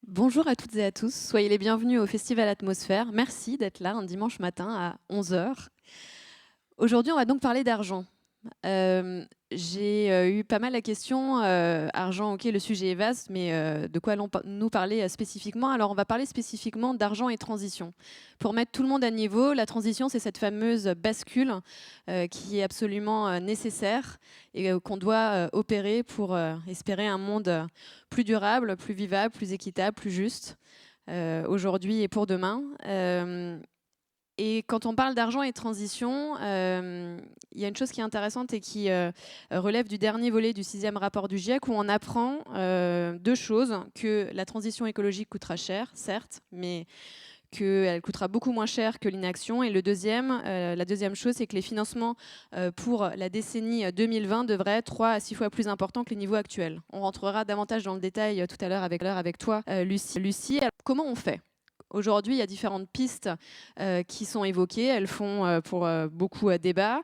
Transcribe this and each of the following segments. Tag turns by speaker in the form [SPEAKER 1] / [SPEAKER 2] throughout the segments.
[SPEAKER 1] Bonjour à toutes et à tous, soyez les bienvenus au Festival Atmosphère. Merci d'être là un dimanche matin à 11 heures. Aujourd'hui, on va donc parler d'argent. J'ai eu pas mal la question, argent, ok, le sujet est vaste, mais de quoi allons-nous parler spécifiquement? Alors, on va parler spécifiquement d'argent et transition. Pour mettre tout le monde à niveau, la transition, c'est cette fameuse bascule qui est absolument nécessaire et qu'on doit opérer pour espérer un monde plus durable, plus vivable, plus équitable, plus juste, aujourd'hui et pour demain. Et quand on parle d'argent et de transition, il y a une chose qui est intéressante et qui relève du dernier volet du 6e rapport du GIEC, où on apprend deux choses: que la transition écologique coûtera cher, certes, mais qu'elle coûtera beaucoup moins cher que l'inaction. Et la deuxième chose, c'est que les financements pour la décennie 2020 devraient être 3 à 6 fois plus importants que les niveaux actuels. On rentrera davantage dans le détail tout à l'heure avec toi, Lucie. Alors, comment on fait? Aujourd'hui, il y a différentes pistes qui sont évoquées. Elles font pour beaucoup débat.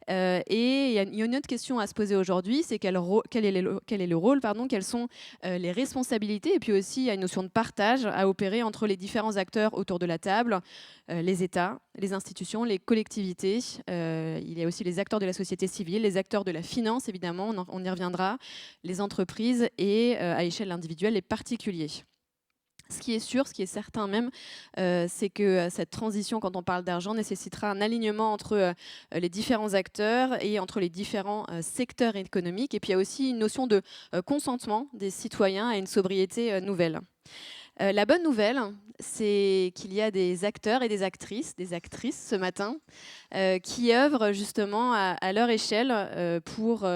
[SPEAKER 1] Et il y a une autre question à se poser aujourd'hui, c'est quel est le rôle, pardon, quelles sont les responsabilités, et puis aussi il y a une notion de partage à opérer entre les différents acteurs autour de la table, les États, les institutions, les collectivités. Il y a aussi les acteurs de la société civile, les acteurs de la finance, évidemment, on y reviendra, les entreprises et à échelle individuelle, les particuliers. Ce qui est sûr, ce qui est certain même, c'est que cette transition, quand on parle d'argent, nécessitera un alignement entre les différents acteurs et entre les différents secteurs économiques. Et puis il y a aussi une notion de consentement des citoyens à une sobriété nouvelle. La bonne nouvelle, c'est qu'il y a des acteurs et des actrices ce matin, qui œuvrent justement à leur échelle pour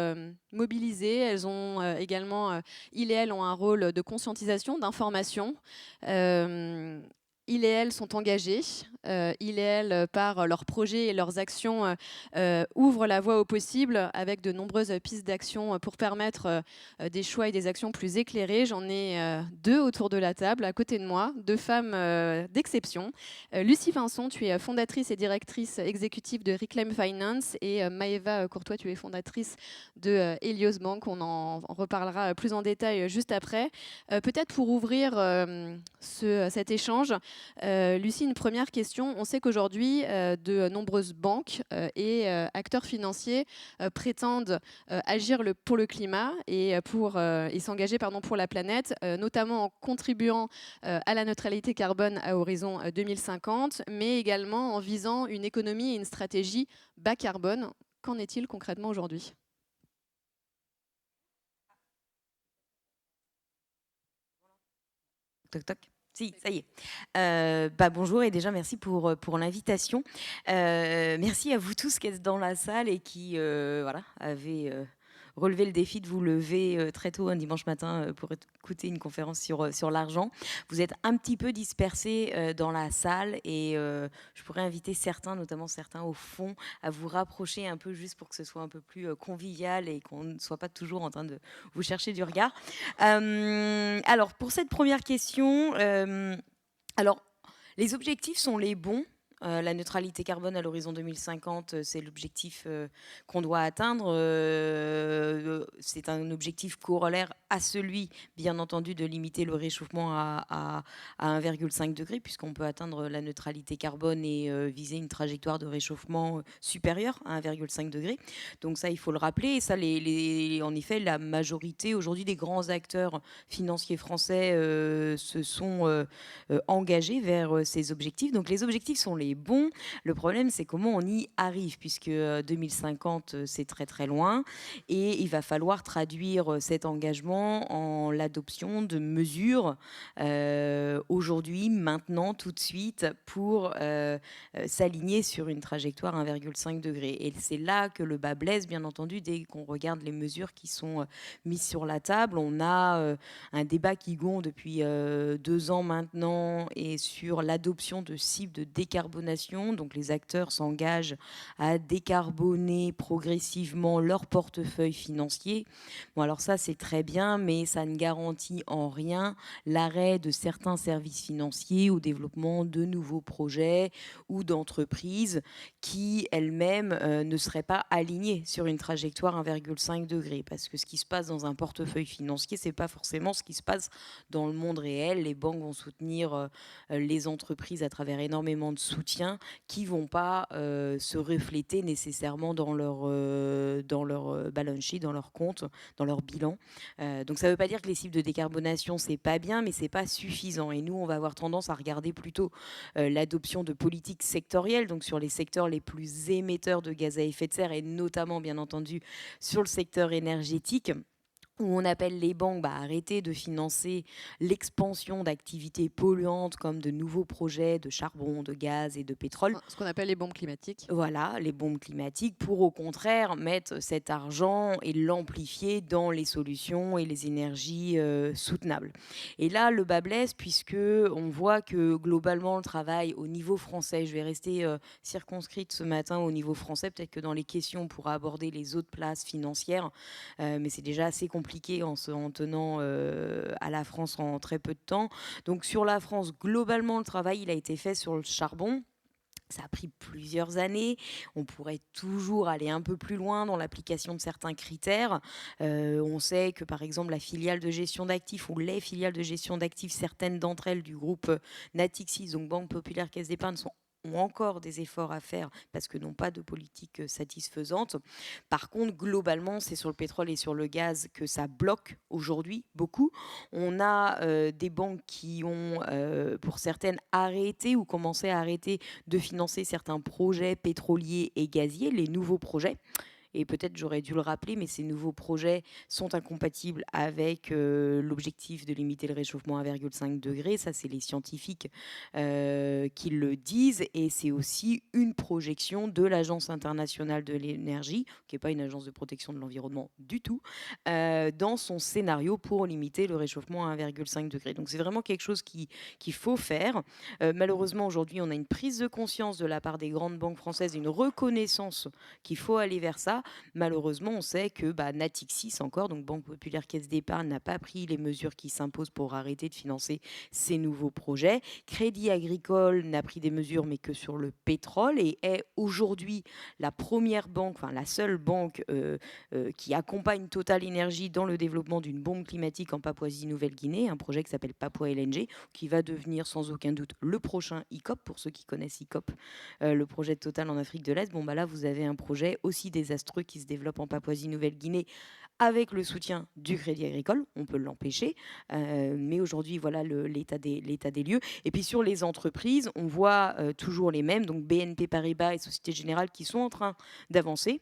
[SPEAKER 1] mobiliser. Elles ont également, ils et elles ont un rôle de conscientisation, d'information. Ils et elles sont engagés. Ils et elles, par leurs projets et leurs actions, ouvrent la voie au possible avec de nombreuses pistes d'action pour permettre des choix et des actions plus éclairées. J'en ai deux autour de la table, à côté de moi, deux femmes d'exception. Lucie Pinson, tu es fondatrice et directrice exécutive de Reclaim Finance, et Maëva Courtois, tu es fondatrice de Helios Bank. On en reparlera plus en détail juste après. Peut-être pour ouvrir cet échange, Lucie, une première question. On sait qu'aujourd'hui, de nombreuses banques et acteurs financiers prétendent agir pour le climat et s'engager pour la planète, notamment en contribuant à la neutralité carbone à horizon 2050, mais également en visant une économie et une stratégie bas carbone. Qu'en est-il concrètement aujourd'hui?
[SPEAKER 2] Toc toc. Si, ça y est. Bonjour et déjà merci pour l'invitation. Merci à vous tous qui êtes dans la salle et qui voilà, avez relevé le défi de vous lever très tôt un dimanche matin pour écouter une conférence sur l'argent. Vous êtes un petit peu dispersés dans la salle et je pourrais inviter certains, notamment certains au fond, à vous rapprocher un peu juste pour que ce soit un peu plus convivial et qu'on ne soit pas toujours en train de vous chercher du regard. Alors, pour cette première question, alors, les objectifs sont les bons. La neutralité carbone à l'horizon 2050, c'est l'objectif qu'on doit atteindre. C'est un objectif corollaire à celui, bien entendu, de limiter le réchauffement à 1,5 degré, puisqu'on peut atteindre la neutralité carbone et viser une trajectoire de réchauffement supérieure à 1,5 degré. Donc ça, il faut le rappeler. Et ça, en effet, la majorité aujourd'hui des grands acteurs financiers français se sont engagés vers ces objectifs. Donc les objectifs sont les bons. Le problème, c'est comment on y arrive, puisque 2050, c'est très très loin. Et il va falloir traduire cet engagement en l'adoption de mesures aujourd'hui, maintenant, tout de suite, pour s'aligner sur une trajectoire 1,5 degré. Et c'est là que le bas blesse, bien entendu, dès qu'on regarde les mesures qui sont mises sur la table. On a un débat qui gonfle depuis 2 ans maintenant et sur l'adoption de cibles de décarbonation décarbonation. Donc les acteurs s'engagent à décarboner progressivement leur portefeuille financier. Bon, alors ça, c'est très bien, mais ça ne garantit en rien l'arrêt de certains services financiers au développement de nouveaux projets ou d'entreprises qui elles-mêmes ne seraient pas alignées sur une trajectoire 1,5 degré. Parce que ce qui se passe dans un portefeuille financier, c'est pas forcément ce qui se passe dans le monde réel. Les banques vont soutenir les entreprises à travers énormément de soutien qui vont pas se refléter nécessairement dans leur balance sheet, dans leur compte, dans leur bilan. Donc ça ne veut pas dire que les cibles de décarbonation, c'est pas bien, mais c'est pas suffisant. Et nous, on va avoir tendance à regarder plutôt l'adoption de politiques sectorielles, donc sur les secteurs les plus émetteurs de gaz à effet de serre, et notamment, bien entendu, sur le secteur énergétique, où on appelle les banques à arrêter de financer l'expansion d'activités polluantes comme de nouveaux projets de charbon, de gaz et de pétrole.
[SPEAKER 1] Ce qu'on appelle les bombes climatiques.
[SPEAKER 2] Voilà, les bombes climatiques, pour au contraire mettre cet argent et l'amplifier dans les solutions et les énergies soutenables. Et là, le bas blesse, puisque on voit que globalement, le travail au niveau français, je vais rester circonscrite ce matin au niveau français, peut-être que dans les questions, on pourra aborder les autres places financières, mais c'est déjà assez compliqué en tenant à la France en très peu de temps. Donc sur la France, globalement, le travail, il a été fait sur le charbon. Ça a pris plusieurs années. On pourrait toujours aller un peu plus loin dans l'application de certains critères. On sait que, par exemple, la filiale de gestion d'actifs ou les filiales de gestion d'actifs, certaines d'entre elles du groupe Natixis, donc Banque Populaire Caisse d'Épargne, ont encore des efforts à faire parce que n'ont pas de politique satisfaisante. Par contre, globalement, c'est sur le pétrole et sur le gaz que ça bloque aujourd'hui beaucoup. On a des banques qui ont, pour certaines, arrêté ou commencé à arrêter de financer certains projets pétroliers et gaziers, les nouveaux projets. Et peut-être j'aurais dû le rappeler, mais ces nouveaux projets sont incompatibles avec l'objectif de limiter le réchauffement à 1,5 degré. Ça, c'est les scientifiques qui le disent. Et c'est aussi une projection de l'Agence internationale de l'énergie, qui n'est pas une agence de protection de l'environnement du tout, dans son scénario pour limiter le réchauffement à 1,5 degré. Donc c'est vraiment quelque chose qu'il faut faire. Malheureusement, aujourd'hui, on a une prise de conscience de la part des grandes banques françaises, une reconnaissance qu'il faut aller vers ça. Malheureusement, on sait que Natixis encore, donc Banque Populaire Caisse d'Épargne, n'a pas pris les mesures qui s'imposent pour arrêter de financer ces nouveaux projets. Crédit Agricole n'a pris des mesures, mais que sur le pétrole, et est aujourd'hui la première banque, enfin la seule banque qui accompagne Total Energy dans le développement d'une bombe climatique en Papouasie-Nouvelle-Guinée, un projet qui s'appelle Papua LNG, qui va devenir sans aucun doute le prochain ICOP, pour ceux qui connaissent ICOP, le projet de Total en Afrique de l'Est. Bon, là, vous avez un projet aussi désastreux qui se développe en Papouasie-Nouvelle-Guinée avec le soutien du Crédit Agricole. On peut l'empêcher, mais aujourd'hui, voilà l'état des lieux. Et puis sur les entreprises, on voit toujours les mêmes, donc BNP Paribas et Société Générale, qui sont en train d'avancer.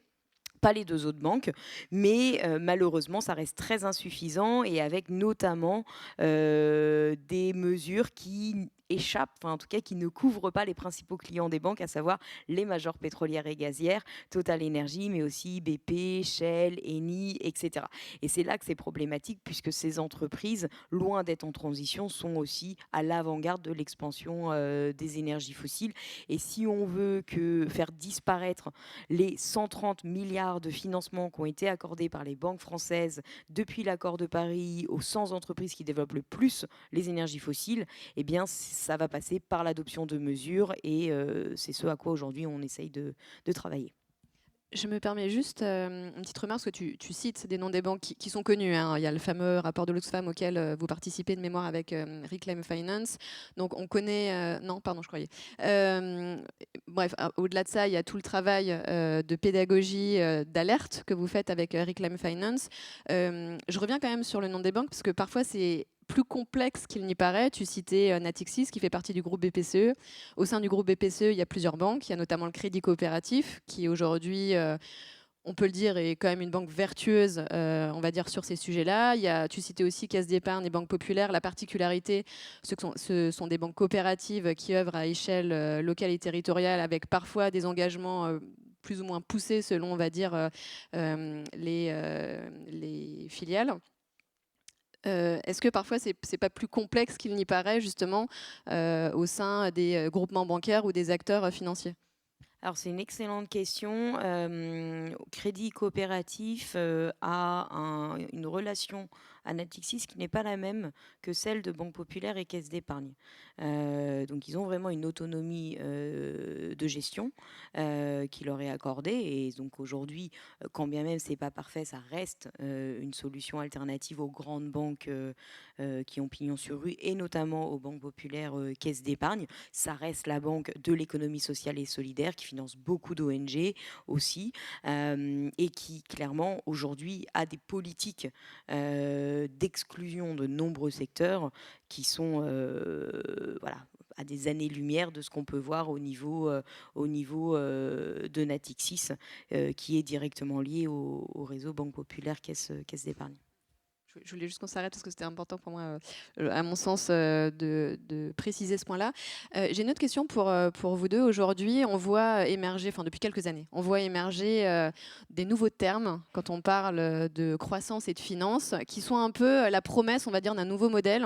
[SPEAKER 2] Pas les deux autres banques, mais malheureusement, ça reste très insuffisant, et avec notamment des mesures qui échappent, enfin en tout cas qui ne couvrent pas les principaux clients des banques, à savoir les majors pétrolières et gazières, Total Energy, mais aussi BP, Shell, Eni, etc. Et c'est là que c'est problématique, puisque ces entreprises, loin d'être en transition, sont aussi à l'avant-garde de l'expansion des énergies fossiles. Et si on veut faire disparaître les 130 milliards de financements qui ont été accordés par les banques françaises depuis l'accord de Paris aux 100 entreprises qui développent le plus les énergies fossiles, eh bien, ça va passer par l'adoption de mesures, et c'est ce à quoi aujourd'hui on essaye de travailler.
[SPEAKER 1] Je me permets juste une petite remarque, parce que tu cites des noms des banques qui sont connus, hein. Il y a le fameux rapport de l'Oxfam auquel vous participez de mémoire avec Reclaim Finance. Donc on connaît... non, pardon, je croyais. Bref, au-delà de ça, il y a tout le travail de pédagogie, d'alerte que vous faites avec Reclaim Finance. Je reviens quand même sur le nom des banques, parce que parfois c'est plus complexe qu'il n'y paraît. Tu citais Natixis, qui fait partie du groupe BPCE. Au sein du groupe BPCE, il y a plusieurs banques. Il y a notamment le Crédit Coopératif, qui aujourd'hui, on peut le dire, est quand même une banque vertueuse, on va dire, sur ces sujets-là. Tu citais aussi Caisse d'Épargne et Banque Populaire. La particularité, ce sont des banques coopératives qui œuvrent à échelle locale et territoriale, avec parfois des engagements plus ou moins poussés selon, on va dire, les filiales. Est-ce que parfois c'est pas plus complexe qu'il n'y paraît justement au sein des groupements bancaires ou des acteurs financiers?
[SPEAKER 2] Alors c'est une excellente question. Crédit Coopératif, a une relation à Natixis qui n'est pas la même que celle de Banque Populaire et Caisse d'Épargne. Donc ils ont vraiment une autonomie, de gestion, qui leur est accordée et donc aujourd'hui, quand bien même c'est pas parfait, ça reste, une solution alternative aux grandes banques, qui ont pignon sur rue et notamment aux banques populaires, Caisse d'Épargne. Ça reste la banque de l'économie sociale et solidaire qui finance beaucoup d'ONG aussi, et qui clairement aujourd'hui a des politiques d'exclusion de nombreux secteurs qui sont voilà, à des années-lumière de ce qu'on peut voir au niveau de Natixis, qui est directement lié au réseau Banque Populaire Caisse d'Épargne.
[SPEAKER 1] Je voulais juste qu'on s'arrête parce que c'était important pour moi, à mon sens, de préciser ce point-là. J'ai une autre question pour vous deux. Aujourd'hui, on voit émerger, enfin depuis quelques années, on voit émerger des nouveaux termes quand on parle de croissance et de finance, qui sont un peu la promesse, on va dire, d'un nouveau modèle.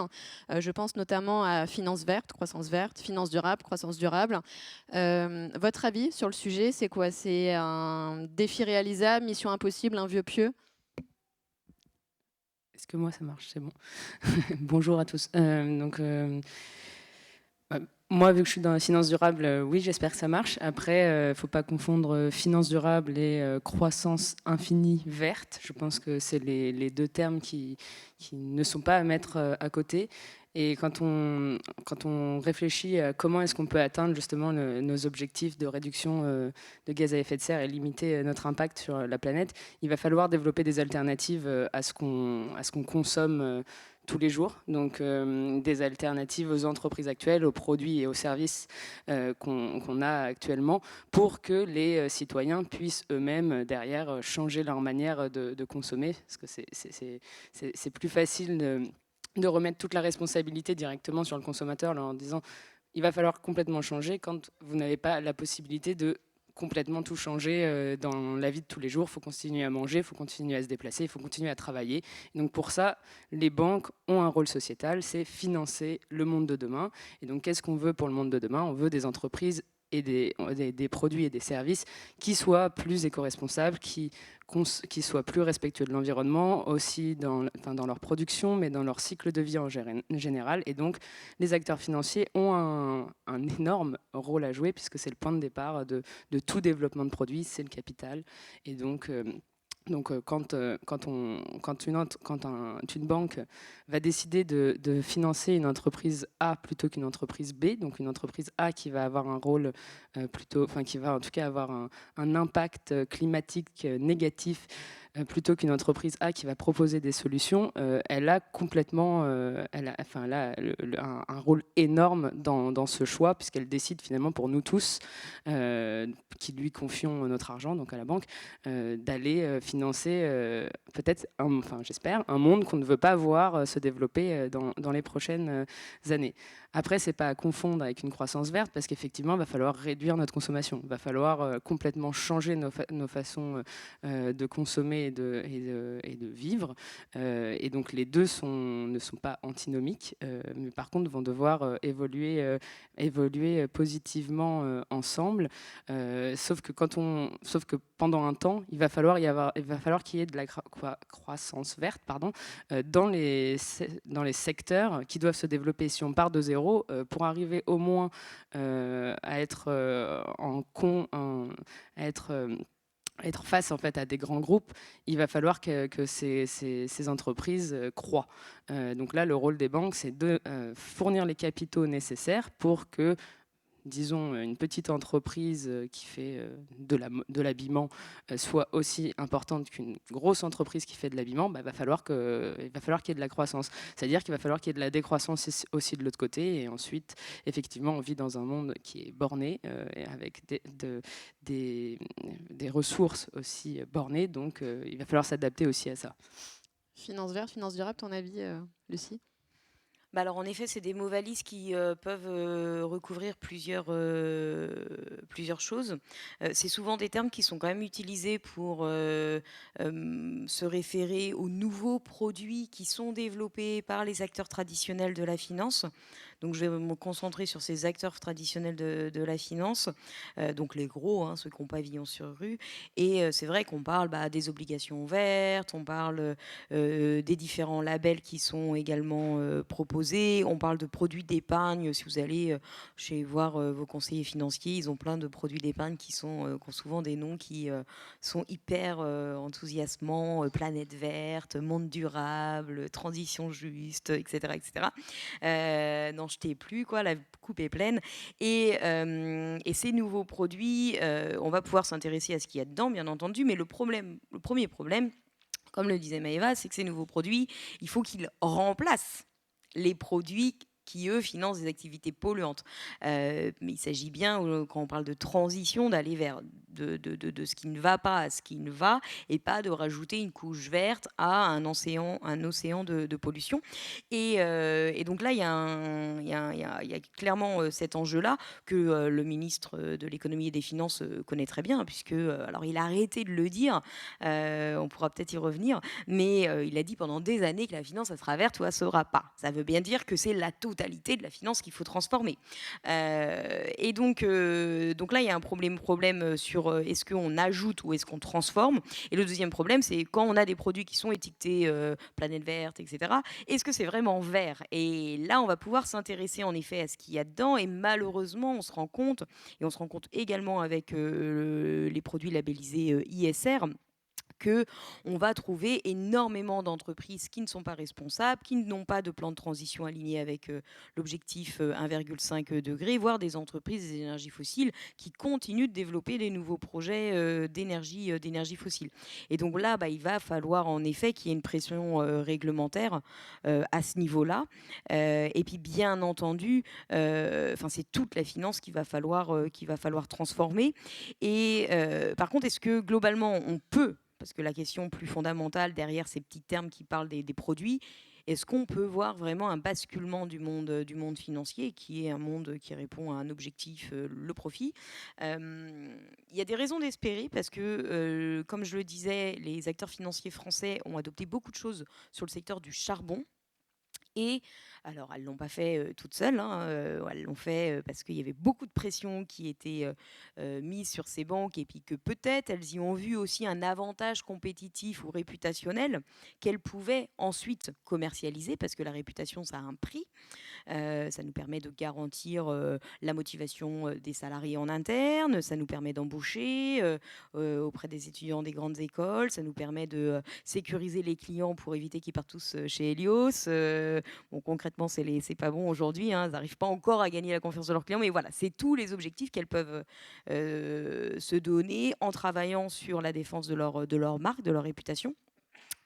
[SPEAKER 1] Je pense notamment à finance verte, croissance verte, finance durable, croissance durable. Votre avis sur le sujet, c'est quoi? C'est un défi réalisable, mission impossible, un vœu pieux?
[SPEAKER 3] Est-ce que moi ça marche? C'est bon. Bonjour à tous. Moi, vu que je suis dans la finance durable, oui, j'espère que ça marche. Après, il ne faut pas confondre finance durable et croissance infinie verte. Je pense que c'est les deux termes qui ne sont pas à mettre à côté. Et quand on réfléchit à comment est-ce qu'on peut atteindre justement nos objectifs de réduction de gaz à effet de serre et limiter notre impact sur la planète, il va falloir développer des alternatives à ce qu'on consomme tous les jours. Donc des alternatives aux entreprises actuelles, aux produits et aux services qu'on a actuellement pour que les citoyens puissent eux-mêmes derrière changer leur manière de consommer. Parce que c'est plus facile de remettre toute la responsabilité directement sur le consommateur en disant il va falloir complètement changer quand vous n'avez pas la possibilité de complètement tout changer dans la vie de tous les jours. Il faut continuer à manger, il faut continuer à se déplacer, il faut continuer à travailler. Et donc pour ça, les banques ont un rôle sociétal, c'est financer le monde de demain. Et donc qu'est-ce qu'on veut pour le monde de demain? On veut des entreprises et des produits et des services qui soient plus éco-responsables, qui soient plus respectueux de l'environnement, aussi dans leur production, mais dans leur cycle de vie en général. Et donc, les acteurs financiers ont un énorme rôle à jouer, puisque c'est le point de départ de tout développement de produits, c'est le capital. Et donc, quand une banque va décider de financer une entreprise A plutôt qu'une entreprise B, donc une entreprise A qui va avoir un rôle qui va en tout cas avoir un impact climatique négatif plutôt qu'une entreprise A qui va proposer des solutions, elle a complètement un rôle énorme dans ce choix, puisqu'elle décide finalement pour nous tous, qui lui confions notre argent, donc à la banque, d'aller financer peut-être, j'espère, un monde qu'on ne veut pas voir se développer dans les prochaines années. Après, c'est pas à confondre avec une croissance verte, parce qu'effectivement, il va falloir réduire notre consommation. Il va falloir complètement changer nos façons de consommer et de vivre. Et donc, les deux ne sont pas antinomiques, mais par contre, vont devoir évoluer positivement ensemble. Sauf que pendant un temps, il va falloir qu'il y ait de la croissance verte, dans les secteurs qui doivent se développer. Si on part de zéro, pour arriver au moins à être être face en fait à des grands groupes, il va falloir que ces entreprises croient. Donc là, le rôle des banques, c'est de fournir les capitaux nécessaires pour que, disons, une petite entreprise qui fait de l'habillement soit aussi importante qu'une grosse entreprise qui fait de l'habillement, il va falloir qu'il y ait de la croissance. C'est-à-dire qu'il va falloir qu'il y ait de la décroissance aussi de l'autre côté. Et ensuite, effectivement, on vit dans un monde qui est borné, et avec des ressources aussi bornées. Donc, il va falloir s'adapter aussi à ça.
[SPEAKER 1] Finance verte, finance durable, ton avis, Lucie?
[SPEAKER 2] Bah, alors en effet, c'est des mots valises qui, peuvent, recouvrir plusieurs choses. C'est souvent des termes qui sont quand même utilisés pour, se référer aux nouveaux produits qui sont développés par les acteurs traditionnels de la finance. Donc je vais me concentrer sur ces acteurs traditionnels de la finance, donc les gros, hein, ceux qui ont pavillon sur rue. Et c'est vrai qu'on parle, bah, des obligations vertes, on parle, des différents labels qui sont également proposés. On parle de produits d'épargne. Si vous allez chez voir vos conseillers financiers, ils ont plein de produits d'épargne qui ont souvent des noms qui sont hyper enthousiasmants, planète verte, monde durable, transition juste, etc., etc. N'en jetez plus, quoi, la coupe est pleine. Et ces nouveaux produits, on va pouvoir s'intéresser à ce qu'il y a dedans, bien entendu, mais le premier problème, comme le disait Maëva, c'est que ces nouveaux produits, il faut qu'ils remplacent les produits qui, eux, financent des activités polluantes. Mais il s'agit bien, quand on parle de transition, d'aller vers de ce qui ne va pas à ce qui ne va, et pas de rajouter une couche verte à un océan de pollution. Et donc là, il y a clairement cet enjeu-là que le ministre de l'économie et des finances connaît très bien, puisque, alors il a arrêté de le dire, on pourra peut-être y revenir, mais il a dit pendant des années que la finance, ça sera verte ou ça ne sera pas. Ça veut bien dire que c'est la totalité de la finance qu'il faut transformer. Donc là, il y a un problème sur est-ce qu'on ajoute ou est-ce qu'on transforme. Et le deuxième problème, c'est quand on a des produits qui sont étiquetés planète verte, etc., est-ce que c'est vraiment vert? Et là, on va pouvoir s'intéresser en effet à ce qu'il y a dedans. Et malheureusement, on se rend compte, et on se rend compte également avec les produits labellisés ISR, que on va trouver énormément d'entreprises qui ne sont pas responsables, qui n'ont pas de plan de transition aligné avec l'objectif 1,5 degré, voire des entreprises des énergies fossiles qui continuent de développer des nouveaux projets d'énergie fossile. Et donc là, bah, il va falloir en effet qu'il y ait une pression réglementaire à ce niveau-là. Et puis bien entendu, c'est toute la finance qu'il va falloir transformer. Et par contre, est-ce que globalement on peut, parce que la question plus fondamentale derrière ces petits termes qui parlent des produits, est-ce qu'on peut voir vraiment un basculement du monde financier, qui est un monde qui répond à un objectif, le profit? Il y a des raisons d'espérer parce que, comme je le disais, les acteurs financiers français ont adopté beaucoup de choses sur le secteur du charbon. Et alors, elles ne l'ont pas fait toutes seules, hein, elles l'ont fait parce qu'il y avait beaucoup de pression qui était mise sur ces banques, et puis que peut-être elles y ont vu aussi un avantage compétitif ou réputationnel qu'elles pouvaient ensuite commercialiser, parce que la réputation, ça a un prix. Ça nous permet de garantir la motivation des salariés en interne, ça nous permet d'embaucher auprès des étudiants des grandes écoles, ça nous permet de sécuriser les clients pour éviter qu'ils partent tous chez Helios. Bon, concrètement, c'est pas bon aujourd'hui, hein, elles n'arrivent pas encore à gagner la confiance de leurs clients, mais voilà, c'est tous les objectifs qu'elles peuvent se donner en travaillant sur la défense de leur marque, de leur réputation.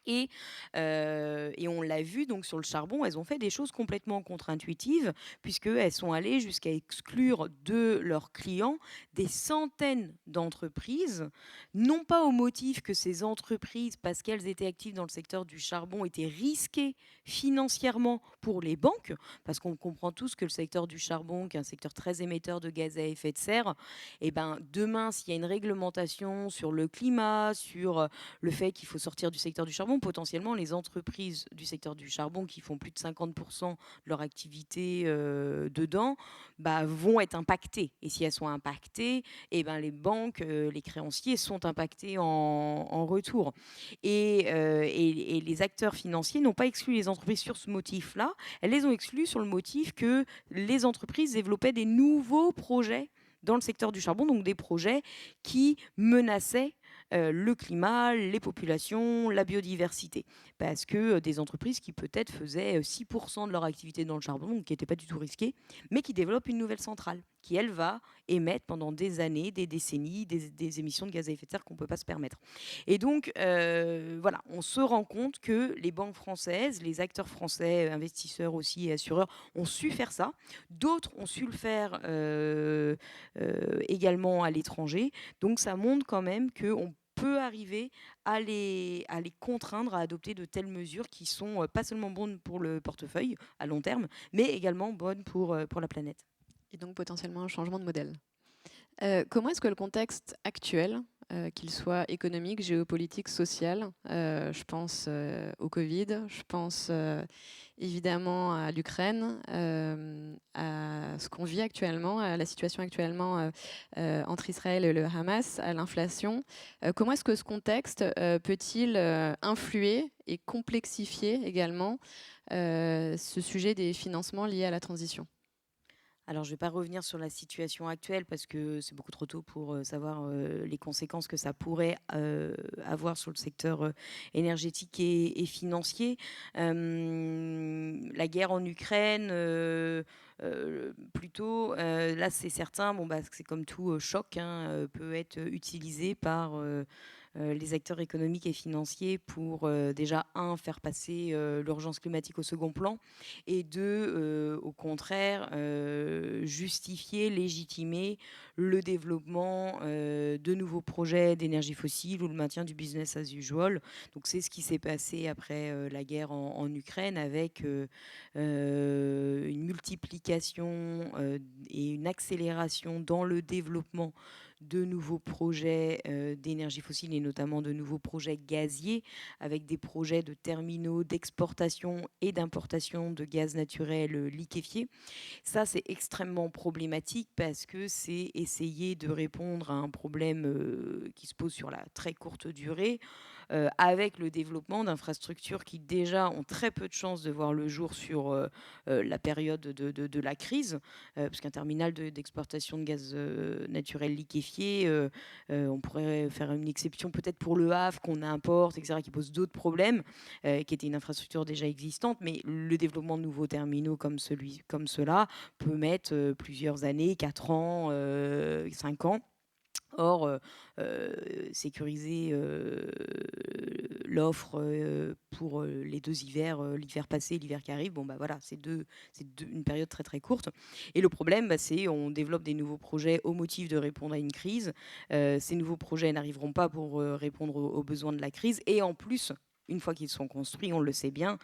[SPEAKER 2] Et on l'a vu donc sur le charbon, elles ont fait des choses complètement contre-intuitives, puisqu'elles sont allées jusqu'à exclure de leurs clients des centaines d'entreprises, non pas au motif que ces entreprises, parce qu'elles étaient actives dans le secteur du charbon, étaient risquées financièrement pour les banques, parce qu'on comprend tous que le secteur du charbon, qui est un secteur très émetteur de gaz à effet de serre, et ben demain, s'il y a une réglementation sur le climat, sur le fait qu'il faut sortir du secteur du charbon, potentiellement les entreprises du secteur du charbon qui font plus de 50% de leur activité dedans, bah, vont être impactées. Et si elles sont impactées, et ben les banques, les créanciers sont impactés en retour. Et les acteurs financiers n'ont pas exclu les entreprises sur ce motif-là, elles les ont exclues sur le motif que les entreprises développaient des nouveaux projets dans le secteur du charbon, donc des projets qui menaçaient le climat, les populations, la biodiversité. Parce que des entreprises qui peut-être faisaient 6% de leur activité dans le charbon, donc qui n'étaient pas du tout risquées, mais qui développent une nouvelle centrale, qui elle va émettre pendant des années, des décennies, des émissions de gaz à effet de serre qu'on ne peut pas se permettre. Et donc, voilà, on se rend compte que les banques françaises, les acteurs français, investisseurs aussi et assureurs, ont su faire ça. D'autres ont su le faire également à l'étranger. Donc ça montre quand même qu'on peut arriver à les contraindre à adopter de telles mesures qui sont pas seulement bonnes pour le portefeuille à long terme, mais également bonnes pour la planète.
[SPEAKER 1] Et donc potentiellement un changement de modèle. Comment est-ce que le contexte actuel, qu'il soit économique, géopolitique, social, je pense au Covid, je pense évidemment à l'Ukraine, à ce qu'on vit actuellement, à la situation actuellement entre Israël et le Hamas, à l'inflation. Comment est-ce que ce contexte peut-il influer et complexifier également ce sujet des financements liés à la transition ?
[SPEAKER 2] Alors, je ne vais pas revenir sur la situation actuelle parce que c'est beaucoup trop tôt pour savoir les conséquences que ça pourrait avoir sur le secteur énergétique et financier. La guerre en Ukraine, plutôt, là c'est certain, c'est comme tout choc, hein, peut être utilisé par les acteurs économiques et financiers pour déjà, faire passer l'urgence climatique au second plan, et deux, au contraire, justifier, légitimer le développement de nouveaux projets d'énergie fossile ou le maintien du business as usual. Donc c'est ce qui s'est passé après la guerre en Ukraine, avec une multiplication et une accélération dans le développement de nouveaux projets d'énergie fossile, et notamment de nouveaux projets gaziers, avec des projets de terminaux d'exportation et d'importation de gaz naturel liquéfié. Ça, c'est extrêmement problématique parce que c'est essayer de répondre à un problème qui se pose sur la très courte durée, avec le développement d'infrastructures qui déjà ont très peu de chances de voir le jour sur la période de la crise, parce qu'un terminal d'exportation de gaz naturel liquéfié, on pourrait faire une exception peut-être pour Le Havre qu'on importe, etc., qui pose d'autres problèmes, qui était une infrastructure déjà existante, mais le développement de nouveaux terminaux comme cela peut mettre plusieurs années, 4 ans, 5 ans. Or, sécuriser l'offre pour les 2 hivers, l'hiver passé et l'hiver qui arrive, voilà, c'est une période très très courte. Et le problème, c'est on développe des nouveaux projets au motif de répondre à une crise. Ces nouveaux projets n'arriveront pas pour répondre aux besoins de la crise. Et en plus, une fois qu'ils sont construits, on le sait bien,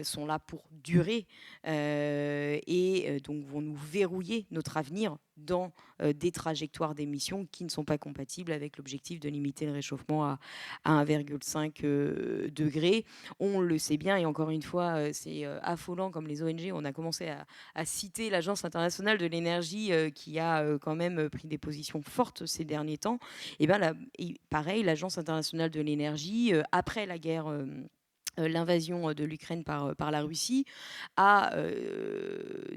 [SPEAKER 2] sont là pour durer, et donc vont nous verrouiller notre avenir dans des trajectoires d'émissions qui ne sont pas compatibles avec l'objectif de limiter le réchauffement à 1,5 degré. On le sait bien, et encore une fois, c'est affolant, comme les ONG, on a commencé à citer l'Agence internationale de l'énergie qui a quand même pris des positions fortes ces derniers temps. Et pareil, l'Agence internationale de l'énergie, après la guerre, l'invasion de l'Ukraine par la Russie, a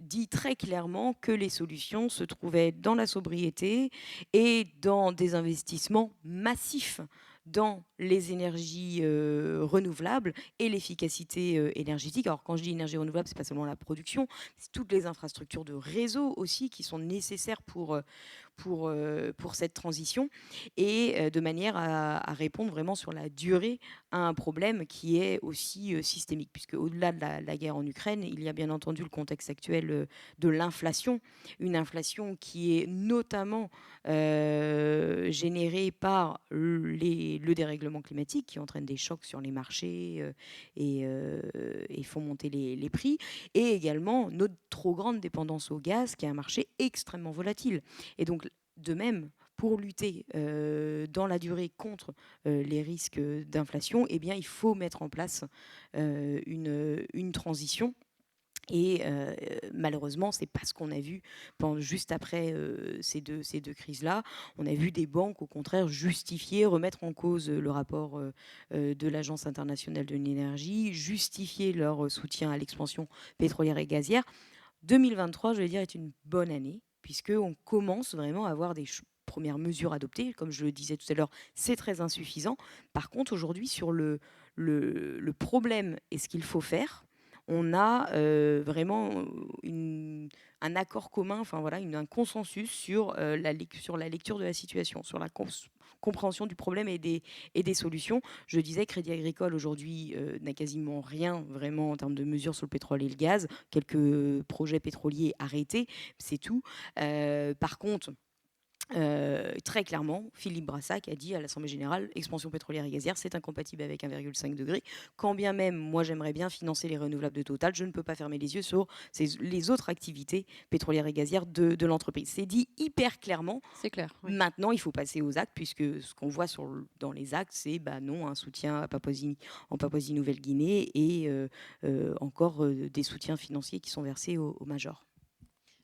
[SPEAKER 2] dit très clairement que les solutions se trouvaient dans la sobriété et dans des investissements massifs dans les énergies renouvelables et l'efficacité énergétique. Alors quand je dis énergie renouvelable, c'est pas seulement la production, c'est toutes les infrastructures de réseau aussi qui sont nécessaires pour cette transition, et de manière à répondre vraiment sur la durée à un problème qui est aussi systémique, puisque au-delà de la guerre en Ukraine, il y a bien entendu le contexte actuel de l'inflation, une inflation qui est notamment générée par le dérèglement climatique, qui entraîne des chocs sur les marchés et font monter les prix, et également notre trop grande dépendance au gaz, qui est un marché extrêmement volatile. Et donc, de même, pour lutter dans la durée contre les risques d'inflation, eh bien, il faut mettre en place une transition. Et malheureusement, c'est pas ce qu'on a vu juste après ces deux crises-là. On a vu des banques, au contraire, justifier, remettre en cause le rapport de l'Agence internationale de l'énergie, justifier leur soutien à l'expansion pétrolière et gazière. 2023, je vais dire, est une bonne année, puisqu'on commence vraiment à avoir des premières mesures adoptées. Comme je le disais tout à l'heure, c'est très insuffisant. Par contre, aujourd'hui, sur le problème et ce qu'il faut faire, on a vraiment un accord commun, enfin voilà, un consensus sur la lecture de la situation, sur la compréhension du problème et des solutions. Je disais, Crédit Agricole aujourd'hui n'a quasiment rien vraiment en termes de mesures sur le pétrole et le gaz, quelques projets pétroliers arrêtés, c'est tout. Par contre, très clairement, Philippe Brassac a dit à l'Assemblée générale, expansion pétrolière et gazière, c'est incompatible avec 1,5 degré. Quand bien même, moi, j'aimerais bien financer les renouvelables de Total, je ne peux pas fermer les yeux sur les autres activités pétrolières et gazières de l'entreprise. C'est dit hyper clairement.
[SPEAKER 1] C'est clair. Oui.
[SPEAKER 2] Maintenant, il faut passer aux actes, puisque ce qu'on voit dans les actes, c'est non, un soutien en Papouasie-Nouvelle-Guinée et encore des soutiens financiers qui sont versés aux majors.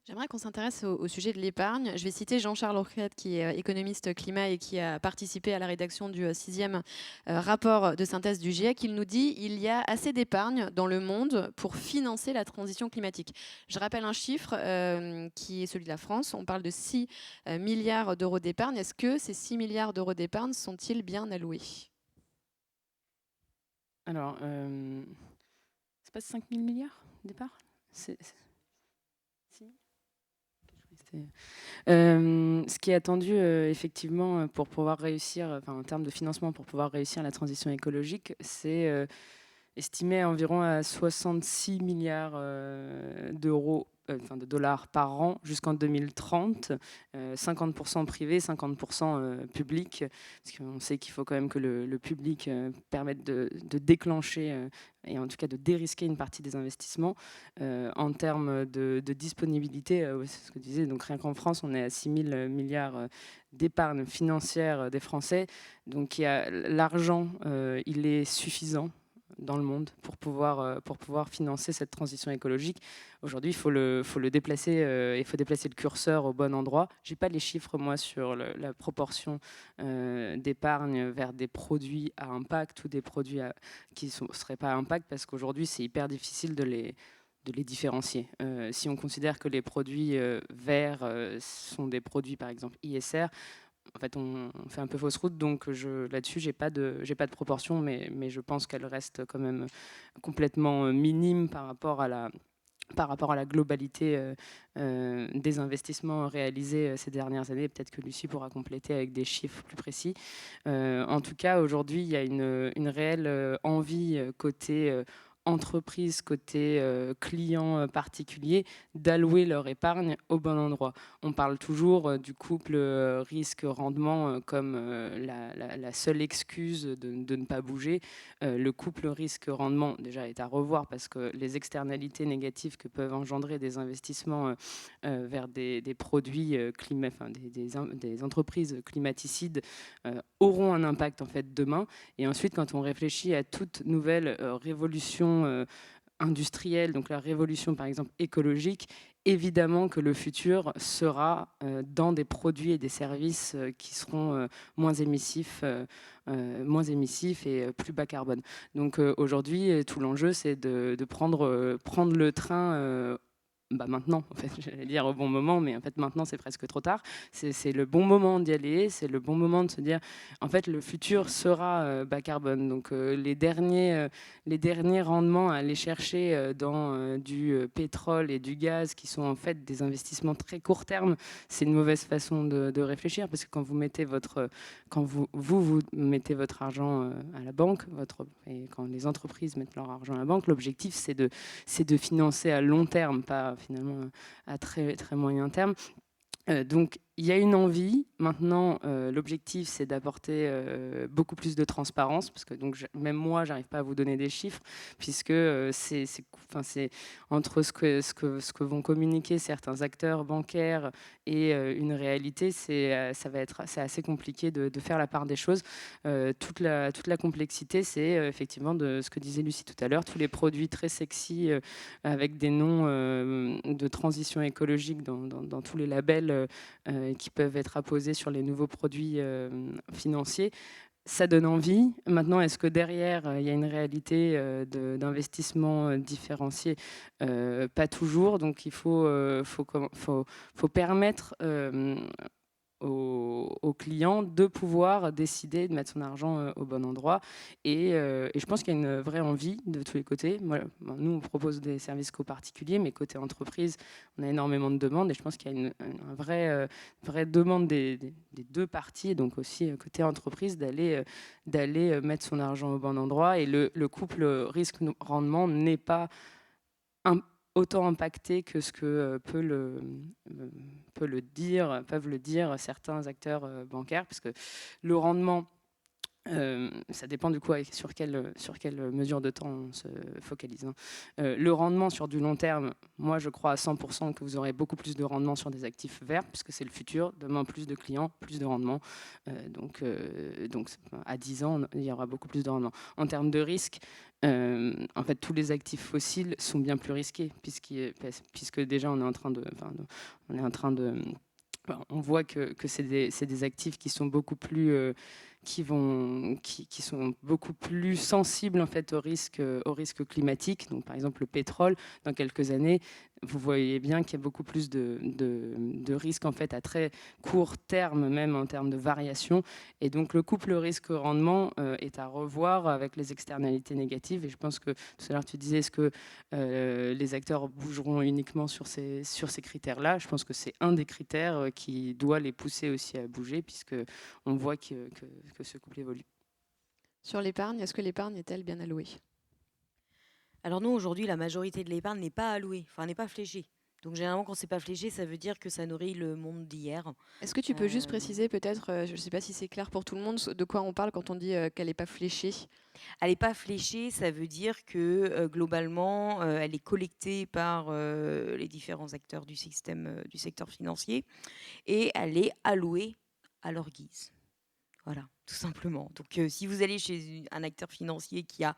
[SPEAKER 1] J'aimerais qu'on s'intéresse au sujet de l'épargne. Je vais citer Jean-Charles Orcade, qui est économiste climat et qui a participé à la rédaction du 6e rapport de synthèse du GIEC. Il nous dit qu'il y a assez d'épargne dans le monde pour financer la transition climatique. Je rappelle un chiffre qui est celui de la France. On parle de 6 milliards d'euros d'épargne. Est-ce que ces 6 milliards d'euros d'épargne sont-ils bien alloués?
[SPEAKER 3] Alors, c'est pas 5 000 milliards au départ? Si. Ce qui est attendu effectivement pour pouvoir réussir, en termes de financement, pour pouvoir réussir la transition écologique, c'est estimé à environ à 66 milliards d'euros, de dollars par an jusqu'en 2030, 50% privé, 50% public, parce qu'on sait qu'il faut quand même que le public permette de déclencher et en tout cas de dérisquer une partie des investissements. En termes de disponibilité, c'est ce que je disais, donc rien qu'en France, on est à 6 000 milliards d'épargne financière des Français, donc l'argent, il est suffisant dans le monde pour pouvoir financer cette transition écologique. Aujourd'hui, il faut le déplacer, il faut déplacer le curseur au bon endroit. Je n'ai pas les chiffres, moi, sur la proportion d'épargne vers des produits à impact ou des produits qui ne seraient pas à impact, parce qu'aujourd'hui, c'est hyper difficile de les différencier. Si on considère que les produits verts sont des produits, par exemple, ISR, en fait, on fait un peu fausse route, donc là-dessus, j'ai pas de proportion, mais je pense qu'elle reste quand même complètement minime par rapport à la globalité des investissements réalisés ces dernières années. Peut-être que Lucie pourra compléter avec des chiffres plus précis. En tout cas, aujourd'hui, il y a une réelle envie côté entreprise, côté client particulier, d'allouer leur épargne au bon endroit. On parle toujours du couple risque-rendement comme la seule excuse de ne pas bouger. Le couple risque-rendement, déjà, est à revoir, parce que les externalités négatives que peuvent engendrer des investissements vers des produits des entreprises climaticides auront un impact en fait demain. Et ensuite, quand on réfléchit à toute nouvelle révolution industrielle, donc la révolution par exemple écologique, évidemment que le futur sera dans des produits et des services qui seront moins émissifs et plus bas carbone. Donc aujourd'hui, tout l'enjeu, c'est de prendre le train maintenant, en fait, j'allais dire au bon moment, mais en fait maintenant c'est presque trop tard. C'est le bon moment d'y aller, c'est le bon moment de se dire, en fait le futur sera bas carbone. Donc les derniers rendements à aller chercher dans du pétrole et du gaz, qui sont en fait des investissements très court terme, c'est une mauvaise façon de réfléchir, parce que quand vous mettez vous mettez votre argent à la banque, et quand les entreprises mettent leur argent à la banque, l'objectif c'est de financer à long terme, pas finalement à très, très moyen terme. Donc il y a une envie. Maintenant, l'objectif, c'est d'apporter beaucoup plus de transparence, parce que même moi, j'arrive pas à vous donner des chiffres, puisque c'est entre ce que vont communiquer certains acteurs bancaires et une réalité, c'est assez compliqué de faire la part des choses. Toute la complexité, c'est effectivement de ce que disait Lucie tout à l'heure, tous les produits très sexy avec des noms de transition écologique dans tous les labels qui peuvent être apposés sur les nouveaux produits financiers. Ça donne envie. Maintenant, est-ce que derrière, il y a une réalité d'investissement différencié? Pas toujours. Donc, il faut permettre aux clients de pouvoir décider de mettre son argent au bon endroit. Et je pense qu'il y a une vraie envie de tous les côtés. Nous, on propose des services qu'aux particuliers, mais côté entreprise, on a énormément de demandes. Et je pense qu'il y a une vraie demande des deux parties, donc aussi côté entreprise, d'aller mettre son argent au bon endroit. Et le couple risque-rendement n'est pas autant impacté que ce que peuvent le dire certains acteurs bancaires, parce que le rendement, ça dépend du coup sur quelle mesure de temps on se focalise, hein. Le rendement sur du long terme, moi je crois à 100% que vous aurez beaucoup plus de rendement sur des actifs verts, puisque c'est le futur. Demain, plus de clients, plus de rendement. Donc à 10 ans, il y aura beaucoup plus de rendement. En termes de risque, en fait, tous les actifs fossiles sont bien plus risqués, puisque déjà on est en train on voit que c'est des actifs qui sont beaucoup plus qui sont beaucoup plus sensibles en fait au risque climatique. Donc par exemple le pétrole, dans quelques années, vous voyez bien qu'il y a beaucoup plus de risques en fait à très court terme, même en termes de variation. Et donc le couple risque-rendement est à revoir avec les externalités négatives. Et je pense que tout à l'heure tu disais, est-ce que les acteurs bougeront uniquement sur ces critères-là? Je pense que c'est un des critères qui doit les pousser aussi à bouger, puisque on voit que ce couple évolue.
[SPEAKER 1] Sur l'épargne, est-ce que l'épargne est-elle bien allouée?
[SPEAKER 2] Alors non, aujourd'hui, la majorité de l'épargne n'est pas allouée, enfin n'est pas fléchée. Donc généralement, quand c'est pas fléché, ça veut dire que ça nourrit le monde d'hier.
[SPEAKER 1] Est-ce que tu peux juste
[SPEAKER 2] Euh,
[SPEAKER 1] préciser peut-être, je ne sais pas si c'est clair pour tout le monde, de quoi on parle quand on dit qu'elle n'est pas fléchée?
[SPEAKER 2] Elle n'est pas fléchée, ça veut dire que globalement, elle est collectée par les différents acteurs du système, du secteur financier, et elle est allouée à leur guise. Voilà, tout simplement. Donc si vous allez chez un acteur financier qui a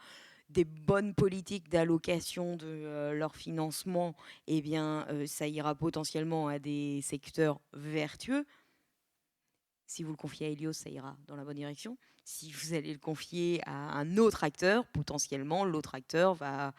[SPEAKER 2] des bonnes politiques d'allocation de leur financement, eh bien, ça ira potentiellement à des secteurs vertueux. Si vous le confiez à Helios, ça ira dans la bonne direction. Si vous allez le confier à un autre acteur, potentiellement, l'autre acteur va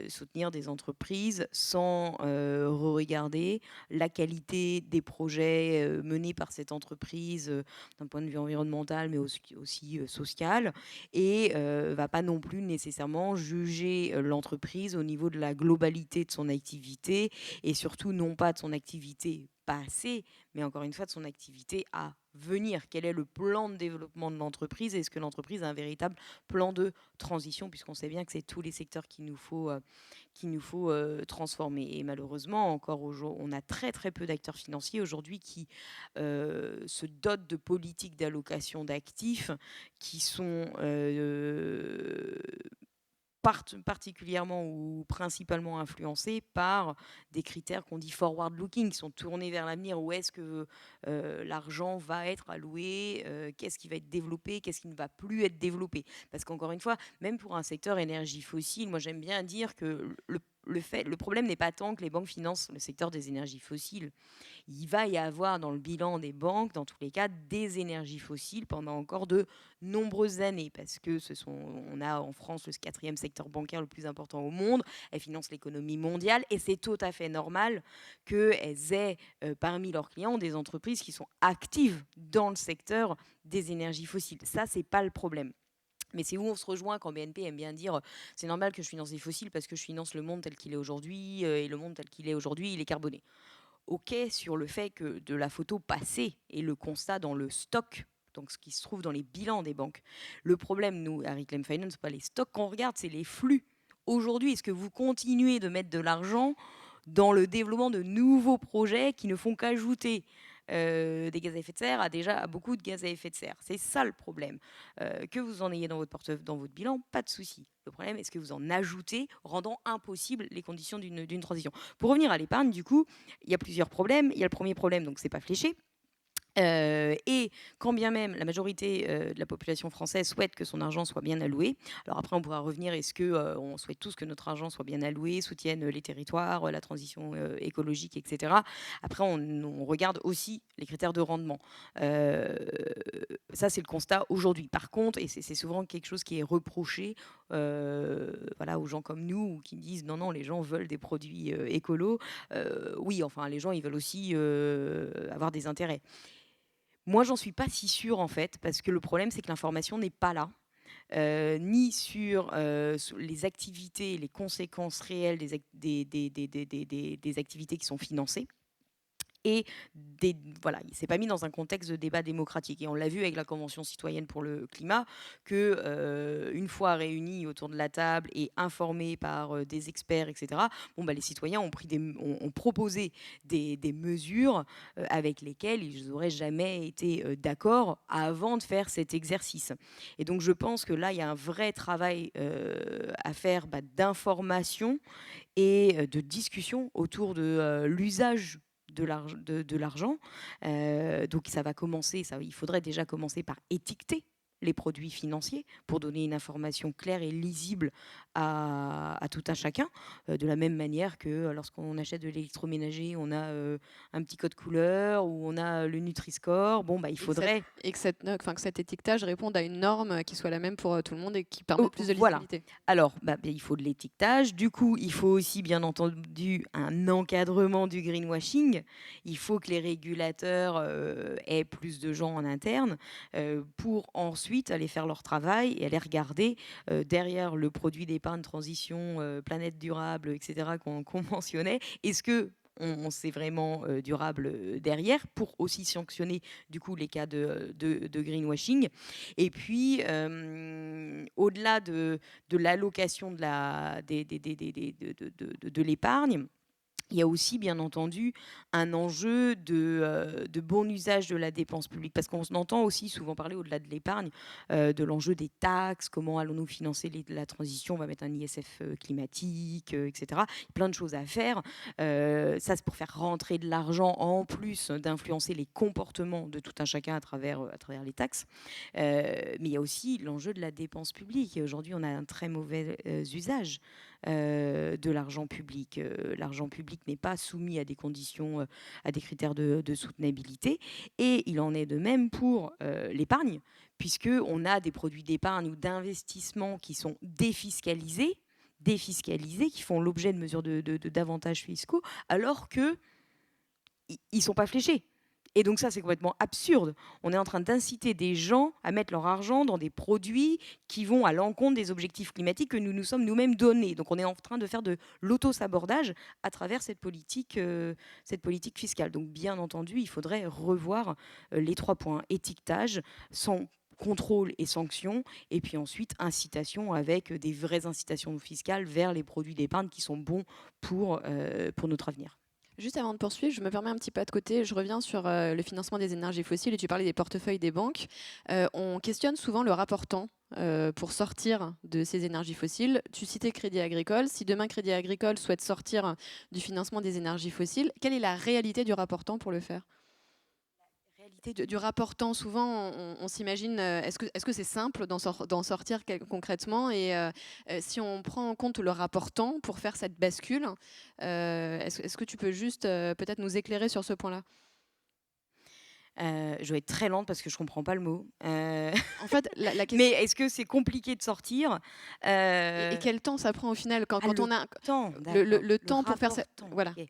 [SPEAKER 2] soutenir des entreprises sans regarder la qualité des projets menés par cette entreprise d'un point de vue environnemental, mais aussi social, et va pas non plus nécessairement juger l'entreprise au niveau de la globalité de son activité, et surtout non pas de son activité passée, mais encore une fois de son activité à venir. Quel est le plan de développement de l'entreprise? Est-ce que l'entreprise a un véritable plan de transition, puisqu'on sait bien que c'est tous les secteurs qu'il nous faut transformer. Et malheureusement, encore aujourd'hui, on a très très peu d'acteurs financiers aujourd'hui qui se dotent de politiques d'allocation d'actifs qui sont particulièrement ou principalement influencés par des critères qu'on dit forward-looking, qui sont tournés vers l'avenir. Où est-ce que l'argent va être alloué? Qu'est-ce qui va être développé? Qu'est-ce qui ne va plus être développé? Parce qu'encore une fois, même pour un secteur énergie fossile, moi j'aime bien dire que le problème n'est pas tant que les banques financent le secteur des énergies fossiles. Il va y avoir dans le bilan des banques, dans tous les cas, des énergies fossiles pendant encore de nombreuses années, parce que on a en France le 4e secteur bancaire le plus important au monde. Elles financent l'économie mondiale, et c'est tout à fait normal qu'elles aient parmi leurs clients des entreprises qui sont actives dans le secteur des énergies fossiles. Ça, c'est pas le problème. Mais c'est où on se rejoint quand BNP aime bien dire c'est normal que je finance des fossiles parce que je finance le monde tel qu'il est aujourd'hui, et le monde tel qu'il est aujourd'hui, il est carboné. OK sur le fait que de la photo passée et le constat dans le stock, donc ce qui se trouve dans les bilans des banques. Le problème, nous, à Reclaim Finance, c'est pas les stocks qu'on regarde, c'est les flux. Aujourd'hui, est-ce que vous continuez de mettre de l'argent dans le développement de nouveaux projets qui ne font qu'ajouter des gaz à effet de serre à beaucoup de gaz à effet de serre? C'est ça le problème. Que vous en ayez dans votre portefeuille, dans votre bilan, pas de souci. Le problème, est-ce que vous en ajoutez, rendant impossible les conditions d'une transition? Pour revenir à l'épargne, du coup, il y a plusieurs problèmes. Il y a le premier problème, donc c'est pas fléché. Et quand bien même la majorité de la population française souhaite que son argent soit bien alloué, alors après on pourra revenir, est-ce que on souhaite tous que notre argent soit bien alloué, soutienne les territoires, la transition écologique, etc. Après on regarde aussi les critères de rendement. Ça c'est le constat aujourd'hui. Par contre, et c'est souvent quelque chose qui est reproché voilà, aux gens comme nous qui me disent non, les gens veulent des produits écolos. Oui, enfin les gens ils veulent aussi avoir des intérêts. Moi, j'en suis pas si sûre en fait, parce que le problème, c'est que l'information n'est pas là, ni sur les activités, les conséquences réelles des activités qui sont financées. et voilà, il ne s'est pas mis dans un contexte de débat démocratique. Et on l'a vu avec la Convention citoyenne pour le climat, que une fois réunis autour de la table et informés par des experts, etc., les citoyens ont proposé des mesures avec lesquelles ils n'auraient jamais été d'accord avant de faire cet exercice. Et donc je pense que là, il y a un vrai travail à faire d'information et de discussion autour de l'usage de l'argent. Donc ça va commencer, il faudrait déjà commencer par étiqueter les produits financiers pour donner une information claire et lisible à tout un chacun, de la même manière que lorsqu'on achète de l'électroménager, on a un petit code couleur ou on a le Nutri-Score. Il faudrait...
[SPEAKER 1] Et que cet étiquetage réponde à une norme qui soit la même pour tout le monde et qui permette plus de lisibilité.
[SPEAKER 2] Alors, il faut de l'étiquetage. Du coup, il faut aussi, bien entendu, un encadrement du greenwashing. Il faut que les régulateurs aient plus de gens en interne pour ensuite aller faire leur travail et aller regarder derrière le produit d'épargne transition, planète durable, etc., qu'on mentionnait. Est-ce que c'est vraiment durable derrière, pour aussi sanctionner du coup les cas de greenwashing. Et puis au-delà de l'allocation de l'épargne, il y a aussi, bien entendu, un enjeu de bon usage de la dépense publique, parce qu'on entend aussi souvent parler, au-delà de l'épargne, de l'enjeu des taxes, comment allons-nous financer la transition, on va mettre un ISF climatique, etc. Il y a plein de choses à faire. Ça, c'est pour faire rentrer de l'argent, en plus d'influencer les comportements de tout un chacun à travers les taxes. Mais il y a aussi l'enjeu de la dépense publique. Et aujourd'hui, on a un très mauvais usage de l'argent public. L'argent public n'est pas soumis à des conditions, à des critères de soutenabilité. Et il en est de même pour l'épargne, puisqu'on a des produits d'épargne ou d'investissement qui sont défiscalisés, qui font l'objet de mesures d'avantages fiscaux, alors qu'ils ne sont pas fléchés. Et donc ça, c'est complètement absurde. On est en train d'inciter des gens à mettre leur argent dans des produits qui vont à l'encontre des objectifs climatiques que nous nous sommes nous-mêmes donnés. Donc on est en train de faire de l'auto-sabordage à travers cette politique fiscale. Donc bien entendu, il faudrait revoir les 3 points. Étiquetage, sans contrôle et sanctions, et puis ensuite incitation, avec des vraies incitations fiscales vers les produits d'épargne qui sont bons pour notre avenir.
[SPEAKER 1] Juste avant de poursuivre, je me permets un petit pas de côté. Je reviens sur le financement des énergies fossiles et tu parlais des portefeuilles des banques. On questionne souvent le rapportant pour sortir de ces énergies fossiles. Tu citais Crédit Agricole. Si demain Crédit Agricole souhaite sortir du financement des énergies fossiles, quelle est la réalité du rapportant pour le faire ? Du rapportant, souvent, on s'imagine, est-ce que c'est simple d'en sortir concrètement ? Et si on prend en compte le rapportant pour faire cette bascule, est-ce que tu peux juste peut-être nous éclairer sur ce point-là ?
[SPEAKER 2] Je vais être très lente parce que je ne comprends pas le mot.
[SPEAKER 1] En fait, la question...
[SPEAKER 2] Mais est-ce que c'est compliqué de sortir
[SPEAKER 1] Et quel temps ça prend au final quand on a
[SPEAKER 2] le
[SPEAKER 1] temps pour faire ça? Voilà.
[SPEAKER 2] Okay.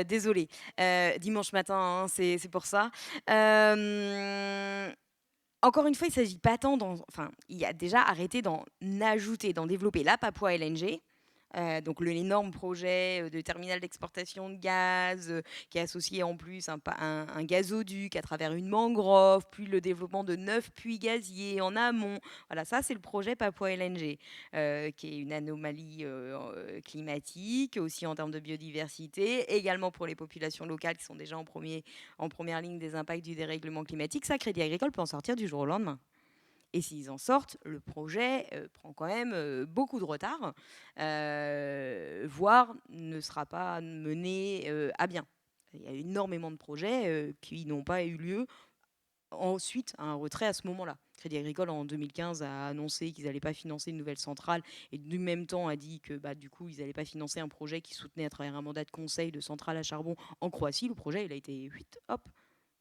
[SPEAKER 2] Désolée. Dimanche matin, hein, c'est pour ça. Encore une fois, il ne s'agit pas tant il y a déjà arrêté d'en ajouter, d'en développer. La Papouasie LNG, donc l'énorme projet de terminal d'exportation de gaz qui est associé en plus un gazoduc à travers une mangrove, puis le développement de 9 puits gaziers en amont. Voilà, ça c'est le projet Papouasie LNG, qui est une anomalie climatique, aussi en termes de biodiversité, également pour les populations locales qui sont déjà en première ligne des impacts du dérèglement climatique. Ça, Crédit Agricole peut en sortir du jour au lendemain. Et s'ils en sortent, le projet prend quand même beaucoup de retard, voire ne sera pas mené à bien. Il y a énormément de projets qui n'ont pas eu lieu ensuite à un retrait à ce moment-là. Crédit Agricole, en 2015, a annoncé qu'ils n'allaient pas financer une nouvelle centrale et du même temps a dit que du coup, ils n'allaient pas financer un projet qui soutenait à travers un mandat de conseil de centrale à charbon en Croatie. Le projet, il a été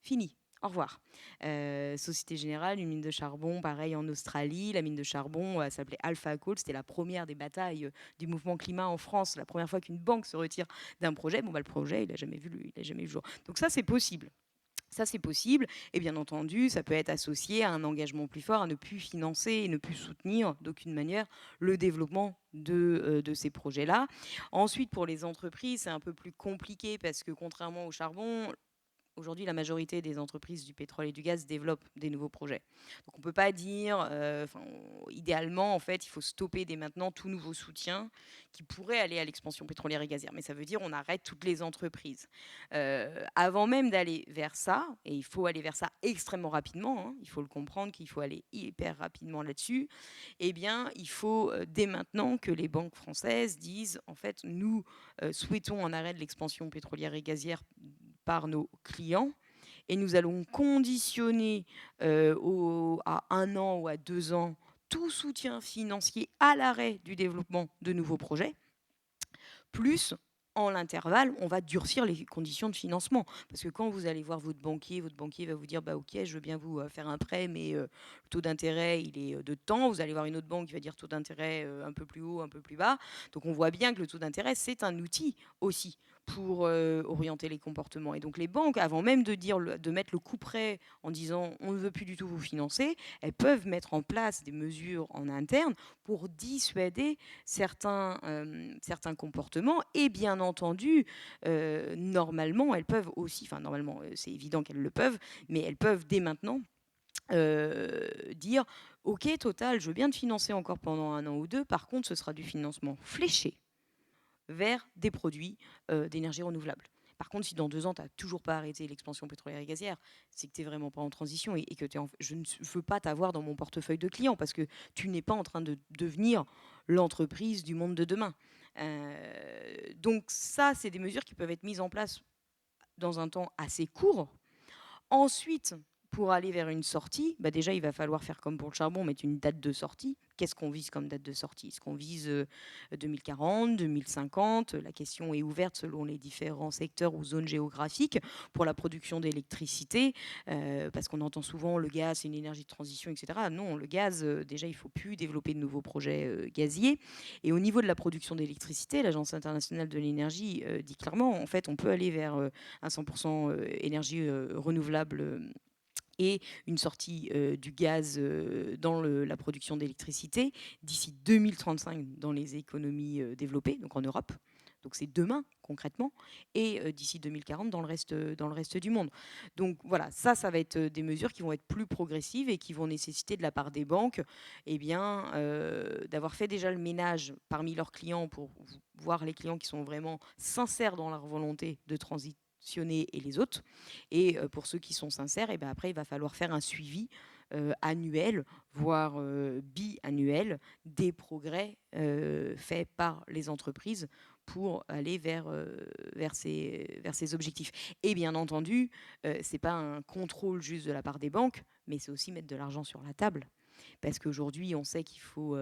[SPEAKER 2] fini. Au revoir. Société Générale, une mine de charbon, pareil en Australie. La mine de charbon s'appelait Alpha Coal. C'était la première des batailles du mouvement climat en France. La première fois qu'une banque se retire d'un projet, le projet, il n'a jamais vu le jour. Donc ça, c'est possible. Ça, c'est possible. Et bien entendu, ça peut être associé à un engagement plus fort, à ne plus financer et ne plus soutenir d'aucune manière le développement de ces projets-là. Ensuite, pour les entreprises, c'est un peu plus compliqué parce que contrairement au charbon, aujourd'hui, la majorité des entreprises du pétrole et du gaz développent des nouveaux projets. Donc on ne peut pas dire, idéalement, en fait, il faut stopper dès maintenant tout nouveau soutien qui pourrait aller à l'expansion pétrolière et gazière. Mais ça veut dire on arrête toutes les entreprises. Avant même d'aller vers ça, et il faut aller vers ça extrêmement rapidement, hein, il faut le comprendre qu'il faut aller hyper rapidement là-dessus, eh bien, il faut dès maintenant que les banques françaises disent, en fait, nous souhaitons un arrêt de l'expansion pétrolière et gazière par nos clients et nous allons conditionner à 1 an ou à 2 ans tout soutien financier à l'arrêt du développement de nouveaux projets, plus en l'intervalle, on va durcir les conditions de financement. Parce que quand vous allez voir votre banquier va vous dire bah, ok, je veux bien vous faire un prêt, mais le taux d'intérêt, il est de temps. Vous allez voir une autre banque qui va dire taux d'intérêt un peu plus haut, un peu plus bas. Donc on voit bien que le taux d'intérêt, c'est un outil aussi pour orienter les comportements. Et donc les banques, avant même de mettre le coup près en disant on ne veut plus du tout vous financer, elles peuvent mettre en place des mesures en interne pour dissuader certains comportements. Et bien entendu, normalement, elles peuvent aussi, enfin normalement, c'est évident qu'elles le peuvent, mais elles peuvent dès maintenant dire ok Total, je veux bien te financer encore pendant 1 an ou 2, par contre ce sera du financement fléché vers des produits d'énergie renouvelable. Par contre, si dans 2 ans, tu n'as toujours pas arrêté l'expansion pétrolière et gazière, c'est que tu n'es vraiment pas en transition et que je ne veux pas t'avoir dans mon portefeuille de clients parce que tu n'es pas en train de devenir l'entreprise du monde de demain. Donc ça, c'est des mesures qui peuvent être mises en place dans un temps assez court. Ensuite, pour aller vers une sortie, bah déjà, il va falloir faire comme pour le charbon, mettre une date de sortie. Qu'est-ce qu'on vise comme date de sortie? Est-ce qu'on vise 2040, 2050? La question est ouverte selon les différents secteurs ou zones géographiques. Pour la production d'électricité, parce qu'on entend souvent le gaz, c'est une énergie de transition, etc. Non, le gaz, déjà, il ne faut plus développer de nouveaux projets gaziers. Et au niveau de la production d'électricité, l'Agence internationale de l'énergie dit clairement, en fait, on peut aller vers un 100% énergie renouvelable et une sortie du gaz dans la production d'électricité d'ici 2035 dans les économies développées, donc en Europe. Donc c'est demain concrètement, et d'ici 2040 dans le reste du monde. Donc voilà, ça va être des mesures qui vont être plus progressives et qui vont nécessiter de la part des banques d'avoir fait déjà le ménage parmi leurs clients pour voir les clients qui sont vraiment sincères dans leur volonté de transition et les autres. Et pour ceux qui sont sincères, et ben après, il va falloir faire un suivi annuel, voire biannuel, des progrès faits par les entreprises pour aller vers ces objectifs. Et bien entendu, ce n'est pas un contrôle juste de la part des banques, mais c'est aussi mettre de l'argent sur la table. Parce qu'aujourd'hui, on sait qu'il faut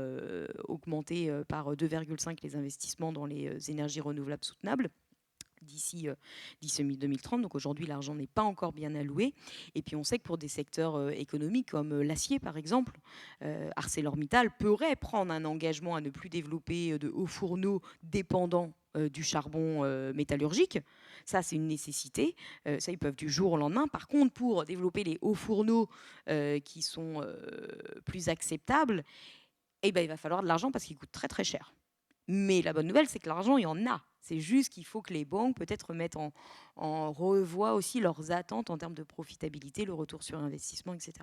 [SPEAKER 2] augmenter par 2,5 les investissements dans les énergies renouvelables soutenables d'ici 2030. Donc aujourd'hui, l'argent n'est pas encore bien alloué. Et puis on sait que pour des secteurs économiques comme l'acier, par exemple, ArcelorMittal pourrait prendre un engagement à ne plus développer de hauts fourneaux dépendants du charbon métallurgique. Ça, c'est une nécessité. Ça, ils peuvent du jour au lendemain. Par contre, pour développer les hauts fourneaux qui sont plus acceptables, il va falloir de l'argent parce qu'ils coûtent très très cher. Mais la bonne nouvelle, c'est que l'argent, il y en a. C'est juste qu'il faut que les banques peut-être mettent en revoient aussi leurs attentes en termes de profitabilité, le retour sur investissement, etc.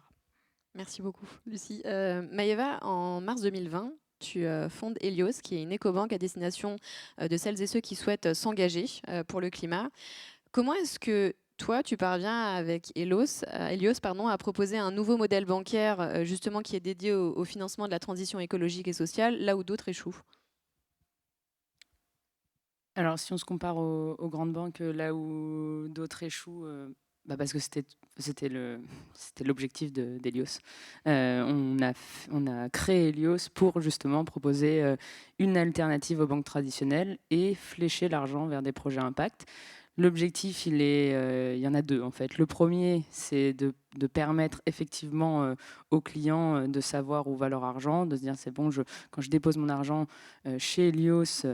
[SPEAKER 1] Merci beaucoup, Lucie. Maëva, en mars 2020, tu fondes Helios, qui est une écobanque à destination de celles et ceux qui souhaitent s'engager pour le climat. Comment est-ce que toi, tu parviens avec Helios à proposer un nouveau modèle bancaire justement qui est dédié au financement de la transition écologique et sociale, là où d'autres échouent?
[SPEAKER 3] Alors, si on se compare aux grandes banques, là où d'autres échouent, parce que c'était l'objectif d'Helios. On a créé Helios pour justement proposer une alternative aux banques traditionnelles et flécher l'argent vers des projets impact. L'objectif, il y en a deux en fait. Le premier, c'est de de permettre effectivement aux clients de savoir où va leur argent, de se dire c'est bon, quand je dépose mon argent chez Helios,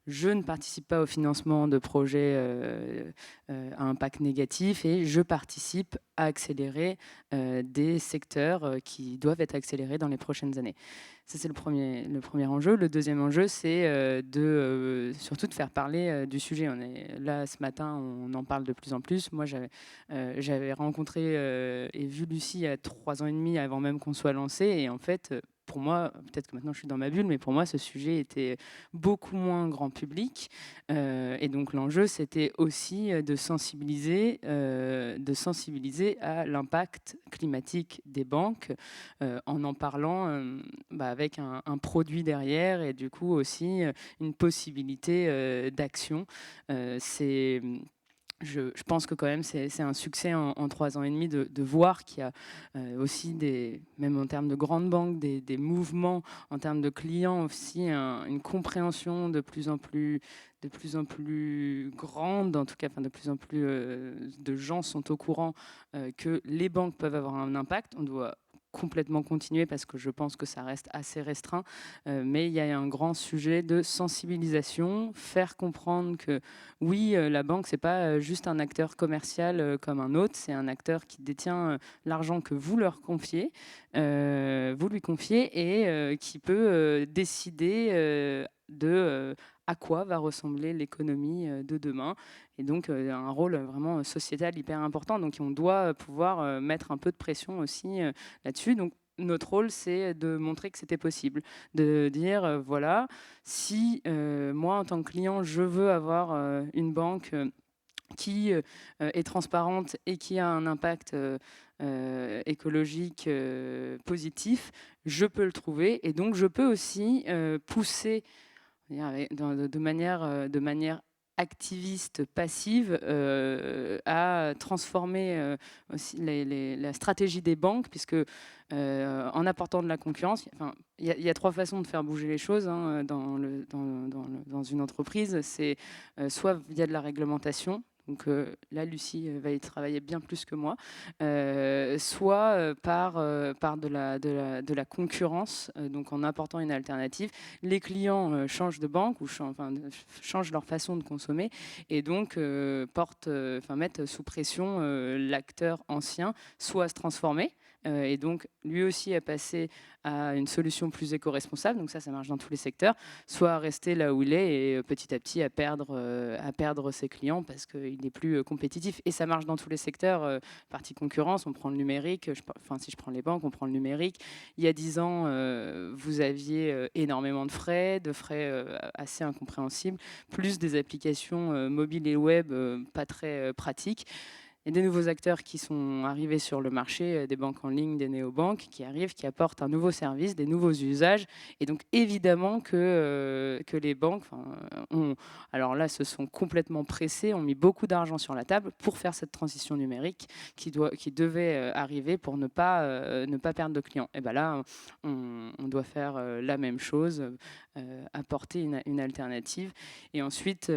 [SPEAKER 3] je ne participe pas au financement de projets à impact négatif et je participe à accélérer des secteurs qui doivent être accélérés dans les prochaines années. Ça, c'est le premier enjeu. Le deuxième enjeu, c'est surtout de faire parler du sujet. On est là ce matin, on en parle de plus en plus. Moi, j'avais rencontré et vu Lucie il y a 3 ans et demi avant même qu'on soit lancé. Et en fait, pour moi, peut-être que maintenant je suis dans ma bulle, mais pour moi, ce sujet était beaucoup moins grand public. Et donc l'enjeu, c'était aussi de sensibiliser à l'impact climatique des banques en parlant avec un produit derrière et du coup aussi une possibilité d'action. Je pense que quand même c'est un succès en 3 ans et demi de voir qu'il y a aussi même en termes de grandes banques, des mouvements, en termes de clients aussi, une compréhension de plus en plus grande, en tout cas, de plus en plus de gens sont au courant que les banques peuvent avoir un impact. On doit complètement continuer parce que je pense que ça reste assez restreint, mais il y a un grand sujet de sensibilisation, faire comprendre que oui, la banque, c'est pas juste un acteur commercial comme un autre, c'est un acteur qui détient l'argent que vous leur confiez, vous lui confiez et qui peut décider à quoi va ressembler l'économie de demain. Et donc, un rôle vraiment sociétal hyper important. Donc, on doit pouvoir mettre un peu de pression aussi là-dessus. Donc, notre rôle, c'est de montrer que c'était possible, de dire, voilà, si moi, en tant que client, je veux avoir une banque qui est transparente et qui a un impact écologique positif, je peux le trouver. Et donc, je peux aussi pousser de manière activiste, passive, à transformer aussi la stratégie des banques, puisque en apportant de la concurrence, il y a 3 façons de faire bouger les choses dans une entreprise. C'est soit via de la réglementation. Donc là, Lucie va y travailler bien plus que moi. Soit par de la concurrence, donc en apportant une alternative. Les clients changent de banque ou changent leur façon de consommer et donc mettent sous pression l'acteur ancien, soit à se transformer et donc lui aussi à passer à une solution plus éco-responsable, donc ça marche dans tous les secteurs, soit à rester là où il est et petit à petit à perdre ses clients parce qu'il n'est plus compétitif. Et ça marche dans tous les secteurs, partie concurrence, on prend le numérique, si je prends les banques, on prend le numérique. Il y a 10 ans, vous aviez énormément de frais assez incompréhensibles, plus des applications mobiles et web pas très pratiques. Il y a des nouveaux acteurs qui sont arrivés sur le marché, des banques en ligne, des néobanques qui arrivent, qui apportent un nouveau service, des nouveaux usages. Et donc évidemment que les banques, alors là, se sont complètement pressées, ont mis beaucoup d'argent sur la table pour faire cette transition numérique qui devait arriver pour ne pas perdre de clients. Et bien là, on doit faire la même chose, apporter une alternative. Et ensuite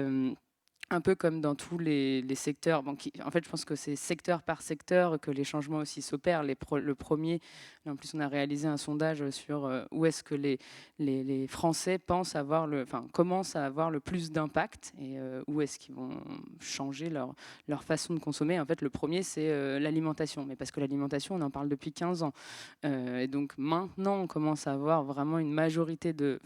[SPEAKER 3] un peu comme dans tous les secteurs. En fait, je pense que c'est secteur par secteur que les changements aussi s'opèrent. Le premier, en plus, on a réalisé un sondage sur où est-ce que les Français commencent à avoir le plus d'impact et où est-ce qu'ils vont changer leur façon de consommer. En fait, le premier, c'est l'alimentation. Mais parce que l'alimentation, on en parle depuis 15 ans. Et donc maintenant, on commence à avoir vraiment une majorité de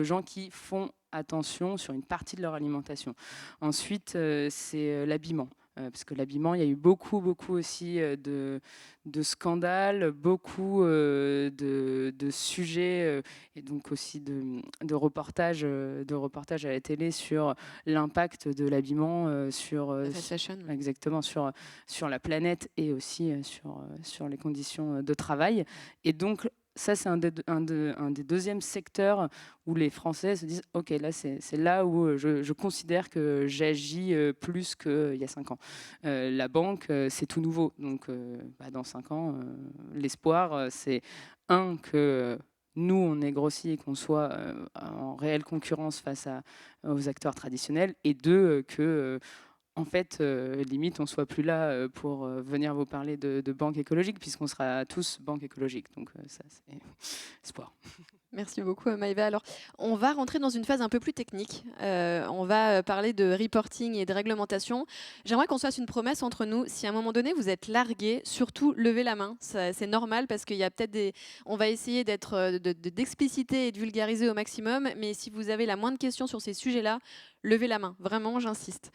[SPEAKER 3] gens qui font attention sur une partie de leur alimentation. Ensuite, c'est l'habillement. Parce que l'habillement, il y a eu beaucoup aussi de scandales, beaucoup de sujets et donc aussi de reportages à la télé sur l'impact de l'habillement sur exactement sur la planète et aussi sur les conditions de travail. Et donc ça, c'est un des deuxièmes secteurs où les Français se disent « Ok, là, c'est là où je considère que j'agis plus qu'il y a 5 ans. La banque, c'est tout nouveau. Donc, dans 5 ans, l'espoir, c'est que nous, on ait grossi et qu'on soit en réelle concurrence face aux acteurs traditionnels. Et 2, que En fait, limite, on ne soit plus là pour venir vous parler de banque écologique, puisqu'on sera tous banque écologique. Donc ça, c'est espoir.
[SPEAKER 1] Merci beaucoup, Maëva. Alors, on va rentrer dans une phase un peu plus technique. On va parler de reporting et de réglementation. J'aimerais qu'on se fasse une promesse entre nous. Si à un moment donné, vous êtes largué, surtout levez la main. C'est normal parce qu'il y a peut-être des... On va essayer d'expliciter et de vulgariser au maximum. Mais si vous avez la moindre question sur ces sujets-là, levez la main. Vraiment, j'insiste.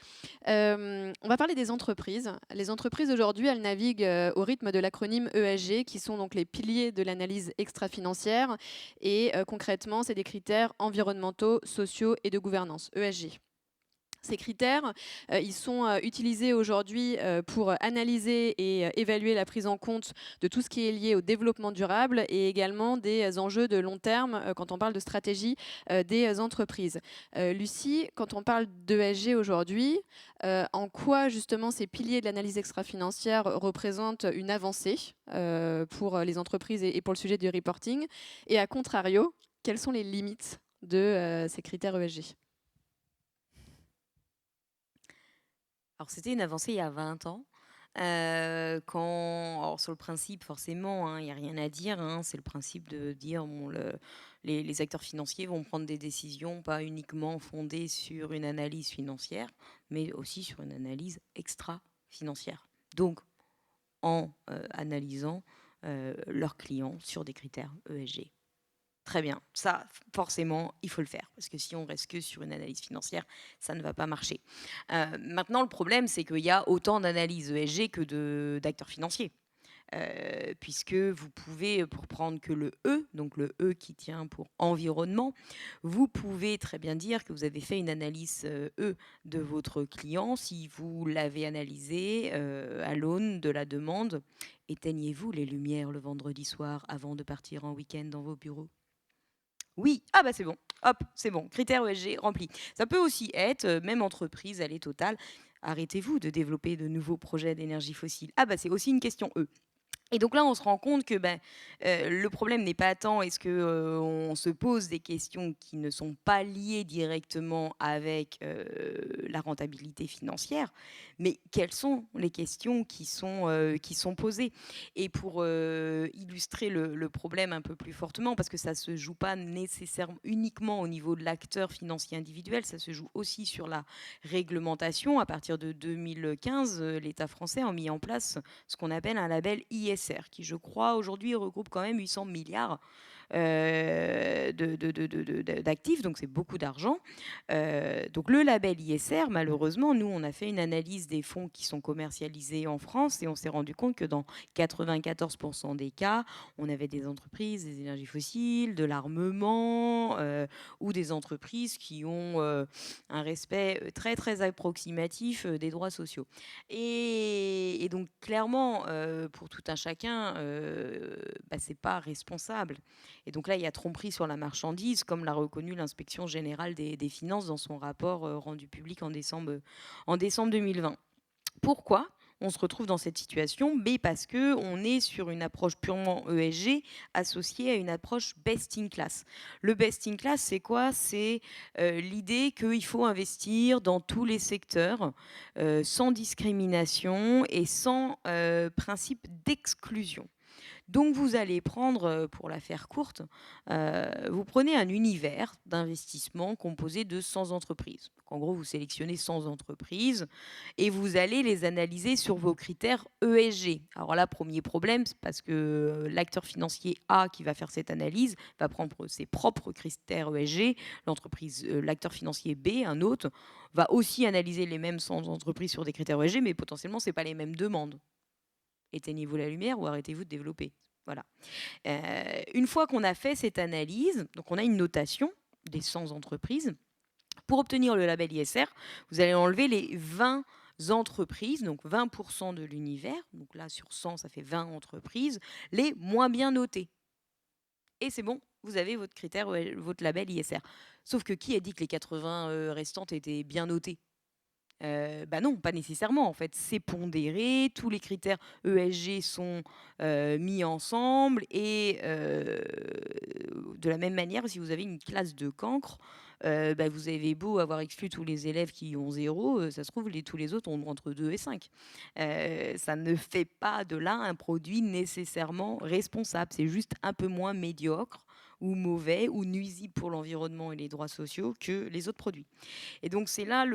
[SPEAKER 1] On va parler des entreprises. Les entreprises, aujourd'hui, elles naviguent au rythme de l'acronyme ESG, qui sont donc les piliers de l'analyse extra-financière. Et concrètement, c'est des critères environnementaux, sociaux et de gouvernance, ESG. Ces critères, ils sont utilisés aujourd'hui pour analyser et évaluer la prise en compte de tout ce qui est lié au développement durable et également des enjeux de long terme quand on parle de stratégie des entreprises. Lucie, quand on parle d'ESG aujourd'hui, en quoi justement ces piliers de l'analyse extra-financière représentent une avancée pour les entreprises et pour le sujet du reporting? Et à contrario, quelles sont les limites de ces critères ESG?
[SPEAKER 2] Alors, c'était une avancée il y a 20 ans. Alors, sur le principe, forcément, il n'y a rien à dire. C'est le principe de dire bon, les acteurs financiers vont prendre des décisions pas uniquement fondées sur une analyse financière, mais aussi sur une analyse extra-financière. Donc, en analysant leurs clients sur des critères ESG. Très bien, ça, forcément, il faut le faire, parce que si on reste que sur une analyse financière, ça ne va pas marcher. Maintenant, le problème, c'est qu'il y a autant d'analyses ESG que d'acteurs financiers. Puisque vous pouvez, pour prendre que le E, donc le E qui tient pour environnement, vous pouvez très bien dire que vous avez fait une analyse E de votre client si vous l'avez analysé à l'aune de la demande. Éteignez-vous les lumières le vendredi soir avant de partir en week-end dans vos bureaux? Oui, ah bah c'est bon, hop, c'est bon, critère ESG rempli. Ça peut aussi être, même entreprise, elle est totale. Arrêtez-vous de développer de nouveaux projets d'énergie fossile. Ah bah c'est aussi une question E. Et donc là, on se rend compte que le problème n'est pas tant est-ce qu'on se pose des questions qui ne sont pas liées directement avec la rentabilité financière, mais quelles sont les questions qui sont posées. Et pour illustrer le problème un peu plus fortement, parce que ça ne se joue pas nécessairement uniquement au niveau de l'acteur financier individuel, ça se joue aussi sur la réglementation. À partir de 2015, l'État français a mis en place ce qu'on appelle un label ISR, qui, je crois, aujourd'hui regroupe quand même 800 milliards d'actifs, donc c'est beaucoup d'argent. Donc le label ISR, malheureusement, nous, on a fait une analyse des fonds qui sont commercialisés en France et on s'est rendu compte que dans 94% des cas, on avait des entreprises, des énergies fossiles, de l'armement ou des entreprises qui ont un respect très, très approximatif des droits sociaux. Et donc, clairement, pour tout un chacun, c'est pas responsable. Et donc là, il y a tromperie sur la marchandise, comme l'a reconnu l'inspection générale des finances dans son rapport rendu public en décembre 2020. Pourquoi on se retrouve dans cette situation? Parce qu'on est sur une approche purement ESG associée à une approche best in class. Le best in class, c'est quoi? C'est l'idée qu'il faut investir dans tous les secteurs sans discrimination et sans principe d'exclusion. Donc vous allez prendre, pour la faire courte, vous prenez un univers d'investissement composé de 100 entreprises. Donc, en gros, vous sélectionnez 100 entreprises et vous allez les analyser sur vos critères ESG. Alors là, premier problème, c'est parce que l'acteur financier A qui va faire cette analyse va prendre ses propres critères ESG. L'acteur financier B, un autre, va aussi analyser les mêmes 100 entreprises sur des critères ESG, mais potentiellement, ce n'est pas les mêmes demandes. Éteignez-vous la lumière ou arrêtez-vous de développer. Voilà. Une fois qu'on a fait cette analyse, donc on a une notation des 100 entreprises. Pour obtenir le label ISR, vous allez enlever les 20 entreprises, donc 20% de l'univers. Donc là, sur 100, ça fait 20 entreprises, les moins bien notées. Et c'est bon, vous avez votre critère, votre label ISR. Sauf que qui a dit que les 80 restantes étaient bien notées? Non, pas nécessairement en fait. C'est pondéré, tous les critères ESG sont mis ensemble et de la même manière, si vous avez une classe de cancre, vous avez beau avoir exclu tous les élèves qui ont 0, ça se trouve, tous les autres ont entre 2 et 5. Ça ne fait pas de là un produit nécessairement responsable. C'est juste un peu moins médiocre ou mauvais ou nuisible pour l'environnement et les droits sociaux que les autres produits. Et donc c'est là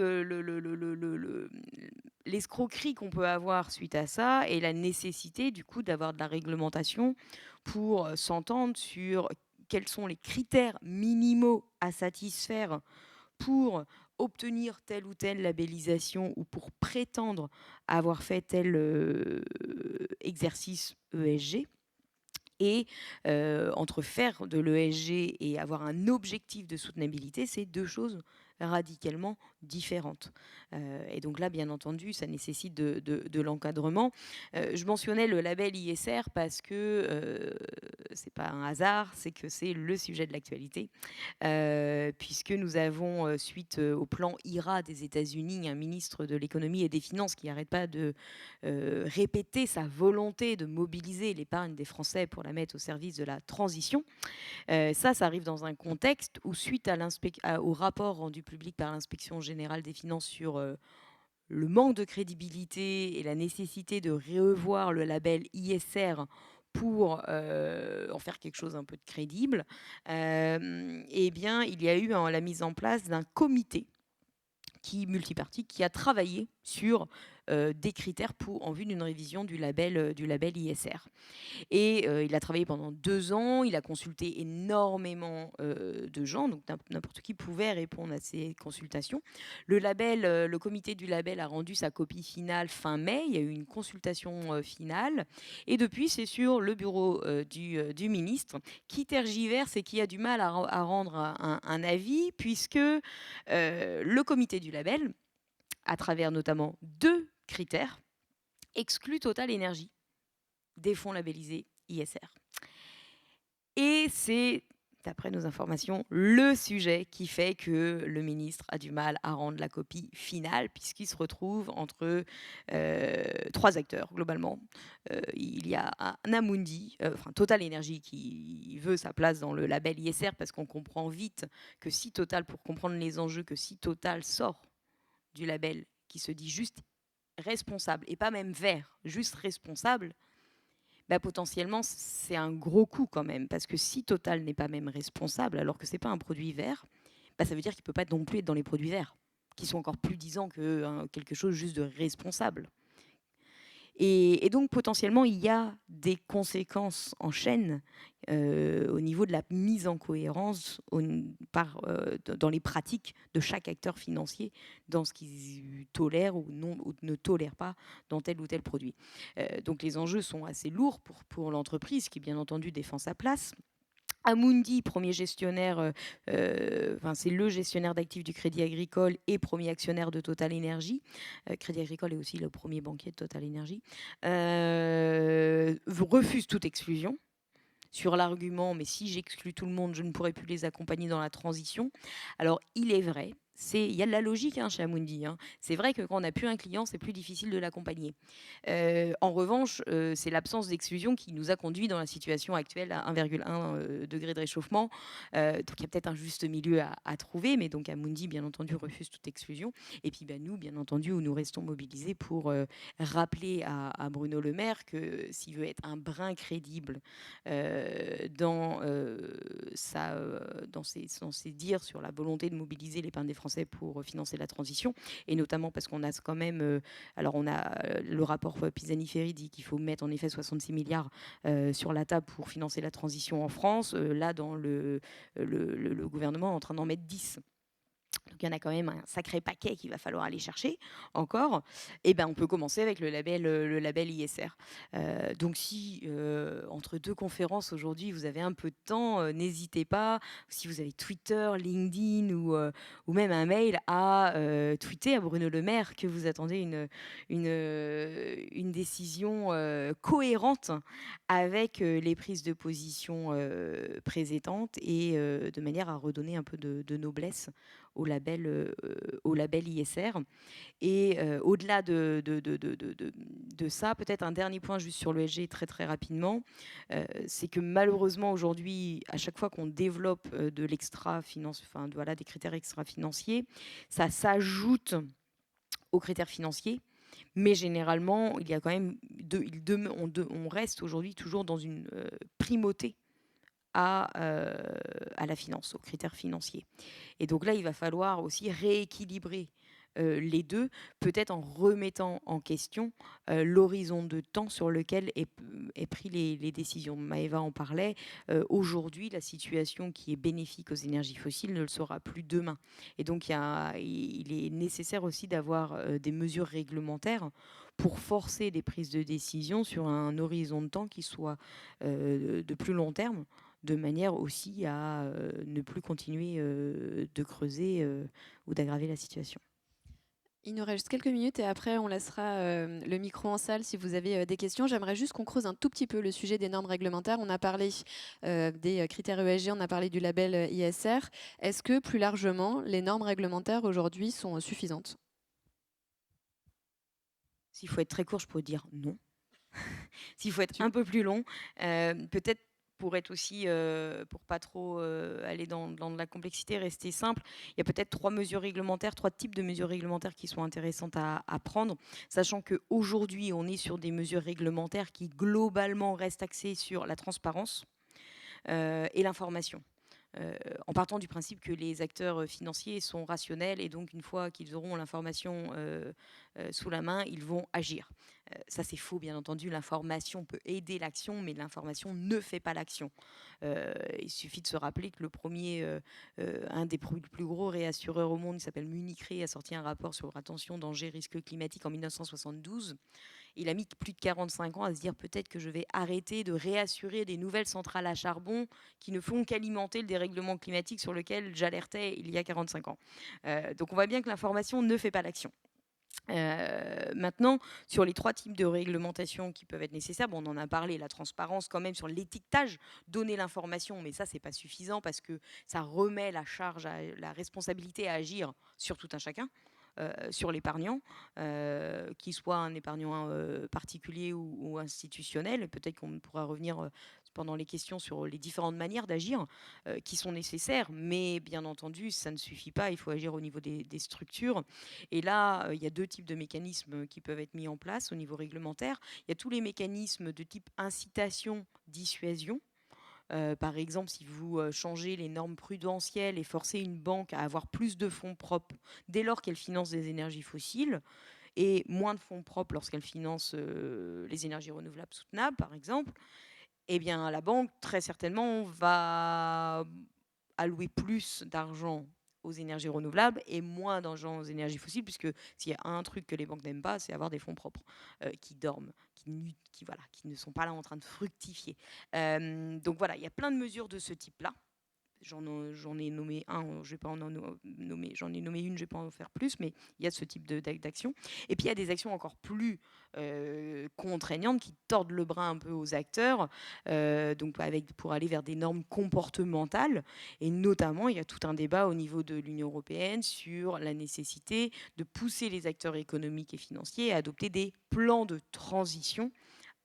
[SPEAKER 2] l'escroquerie qu'on peut avoir suite à ça et la nécessité du coup d'avoir de la réglementation pour s'entendre sur quels sont les critères minimaux à satisfaire pour obtenir telle ou telle labellisation ou pour prétendre avoir fait tel exercice ESG. Et entre faire de l'ESG et avoir un objectif de soutenabilité, c'est deux choses radicalement différentes. Et donc là, bien entendu, ça nécessite de l'encadrement. Je mentionnais le label ISR parce que c'est pas un hasard, c'est que c'est le sujet de l'actualité, puisque nous avons, suite au plan IRA des États-Unis, un ministre de l'économie et des finances qui n'arrête pas de répéter sa volonté de mobiliser l'épargne des Français pour la mettre au service de la transition. Ça arrive dans un contexte où, suite au rapport rendu public par l'inspection générale des finances sur le manque de crédibilité et la nécessité de revoir le label ISR pour en faire quelque chose un peu de crédible, eh bien, il y a eu la mise en place d'un comité multipartite qui a travaillé sur des critères en vue d'une révision du label ISR. Et il a travaillé pendant 2 ans, il a consulté énormément de gens, donc n'importe qui pouvait répondre à ces consultations. Le comité du label a rendu sa copie finale fin mai, il y a eu une consultation finale, et depuis c'est sur le bureau du ministre qui tergiverse et qui a du mal à rendre un avis, puisque le comité du label, à travers notamment 2 critères, exclut Total Énergie des fonds labellisés ISR. Et c'est, d'après nos informations, le sujet qui fait que le ministre a du mal à rendre la copie finale, puisqu'il se retrouve entre 3 acteurs, globalement. Il y a Amundi, Total Énergie, qui veut sa place dans le label ISR, parce qu'on comprend vite que si Total, pour comprendre les enjeux, que si Total sort du label qui se dit juste responsable, et pas même vert, juste responsable, potentiellement, c'est un gros coup quand même. Parce que si Total n'est pas même responsable, alors que ce n'est pas un produit vert, ça veut dire qu'il ne peut pas non plus être dans les produits verts, qui sont encore plus disants que quelque chose juste de responsable. Et donc, potentiellement, il y a des conséquences en chaîne au niveau de la mise en cohérence dans les pratiques de chaque acteur financier, dans ce qu'ils tolèrent ou ne tolèrent pas dans tel ou tel produit. Donc, les enjeux sont assez lourds pour l'entreprise qui, bien entendu, défend sa place. Amundi, premier gestionnaire, c'est le gestionnaire d'actifs du Crédit Agricole et premier actionnaire de Total Énergie. Crédit Agricole est aussi le premier banquier de Total Énergie. Refuse toute exclusion sur l'argument, mais si j'exclus tout le monde, je ne pourrai plus les accompagner dans la transition. Alors, il est vrai, il y a de la logique chez Amundi. C'est vrai que quand on n'a plus un client, c'est plus difficile de l'accompagner. En revanche, c'est l'absence d'exclusion qui nous a conduit dans la situation actuelle à 1,1 degré de réchauffement. Donc il y a peut-être un juste milieu à trouver, mais donc Amundi, bien entendu, refuse toute exclusion. Et puis nous, bien entendu, nous restons mobilisés pour rappeler à Bruno Le Maire que s'il veut être un brin crédible dans ses dires sur la volonté de mobiliser l'épargne des Français pour financer la transition, et notamment parce qu'on a quand même, le rapport Pisani-Ferry dit qu'il faut mettre en effet 66 milliards sur la table pour financer la transition en France. Là, dans le gouvernement est en train d'en mettre 10. Donc il y en a quand même un sacré paquet qu'il va falloir aller chercher encore. Et on peut commencer avec le label ISR. Donc si entre 2 conférences aujourd'hui vous avez un peu de temps, n'hésitez pas, si vous avez Twitter, LinkedIn ou même un mail, à tweeter à Bruno Le Maire que vous attendez une décision cohérente avec les prises de position précédentes, et de manière à redonner un peu de noblesse au label ISR. Et au-delà de ça. Peut-être un dernier point juste sur l'ESG très très rapidement, c'est que malheureusement aujourd'hui, à chaque fois qu'on développe de voilà, des critères extra-financiers, ça s'ajoute aux critères financiers, mais généralement, il y a quand même on reste aujourd'hui toujours dans une primauté à la finance, aux critères financiers. Et donc là, il va falloir aussi rééquilibrer les deux, peut-être en remettant en question l'horizon de temps sur lequel est pris les décisions. Maëva en parlait. Aujourd'hui, la situation qui est bénéfique aux énergies fossiles ne le sera plus demain. Et donc, il est nécessaire aussi d'avoir des mesures réglementaires pour forcer des prises de décision sur un horizon de temps qui soit de plus long terme, de manière aussi à ne plus continuer de creuser ou d'aggraver la situation.
[SPEAKER 1] Il nous reste quelques minutes et après on laissera le micro en salle si vous avez des questions. J'aimerais juste qu'on creuse un tout petit peu le sujet des normes réglementaires. On a parlé des critères ESG, on a parlé du label ISR. Est-ce que plus largement, les normes réglementaires aujourd'hui sont suffisantes?
[SPEAKER 2] S'il faut être très court, je pourrais dire non. S'il faut être un peu plus long, peut-être pour être aussi, pour pas trop aller dans de la complexité, rester simple, il y a peut-être trois types de mesures réglementaires qui sont intéressantes à prendre, sachant qu'aujourd'hui, on est sur des mesures réglementaires qui globalement restent axées sur la transparence et l'information. En partant du principe que les acteurs financiers sont rationnels et donc une fois qu'ils auront l'information sous la main, ils vont agir. Ça c'est faux bien entendu, l'information peut aider l'action mais l'information ne fait pas l'action. Il suffit de se rappeler que un des plus gros réassureurs au monde qui s'appelle Munich Re a sorti un rapport sur attention, danger, risque climatique en 1972. Il a mis plus de 45 ans à se dire peut-être que je vais arrêter de réassurer des nouvelles centrales à charbon qui ne font qu'alimenter le dérèglement climatique sur lequel j'alertais il y a 45 ans. Donc on voit bien que l'information ne fait pas l'action. Maintenant, sur les trois types de réglementation qui peuvent être nécessaires, on en a parlé, la transparence quand même sur l'étiquetage, donner l'information, mais ça c'est pas suffisant parce que ça remet la charge, la responsabilité à agir sur tout un chacun. Sur l'épargnant, qu'il soit un épargnant particulier ou institutionnel. Peut-être qu'on pourra revenir pendant les questions sur les différentes manières d'agir qui sont nécessaires, mais bien entendu, ça ne suffit pas, il faut agir au niveau des structures. Et là, il y a deux types de mécanismes qui peuvent être mis en place au niveau réglementaire. Il y a tous les mécanismes de type incitation, dissuasion. Par exemple, si vous changez les normes prudentielles et forcez une banque à avoir plus de fonds propres dès lors qu'elle finance des énergies fossiles et moins de fonds propres lorsqu'elle finance les énergies renouvelables soutenables, par exemple, eh bien, la banque, très certainement, va allouer plus d'argent aux énergies renouvelables et moins d'argent aux énergies fossiles, puisque s'il y a un truc que les banques n'aiment pas, c'est avoir des fonds propres qui dorment, qui ne sont pas là en train de fructifier. Donc voilà, il y a plein de mesures de ce type-là. J'en ai nommé un, je vais pas en nommer, j'en ai nommé une, je vais pas en faire plus, mais il y a ce type d'action. Et puis il y a des actions encore plus contraignantes qui tordent le bras un peu aux acteurs, donc pour aller vers des normes comportementales. Et notamment, il y a tout un débat au niveau de l'Union européenne sur la nécessité de pousser les acteurs économiques et financiers à adopter des plans de transition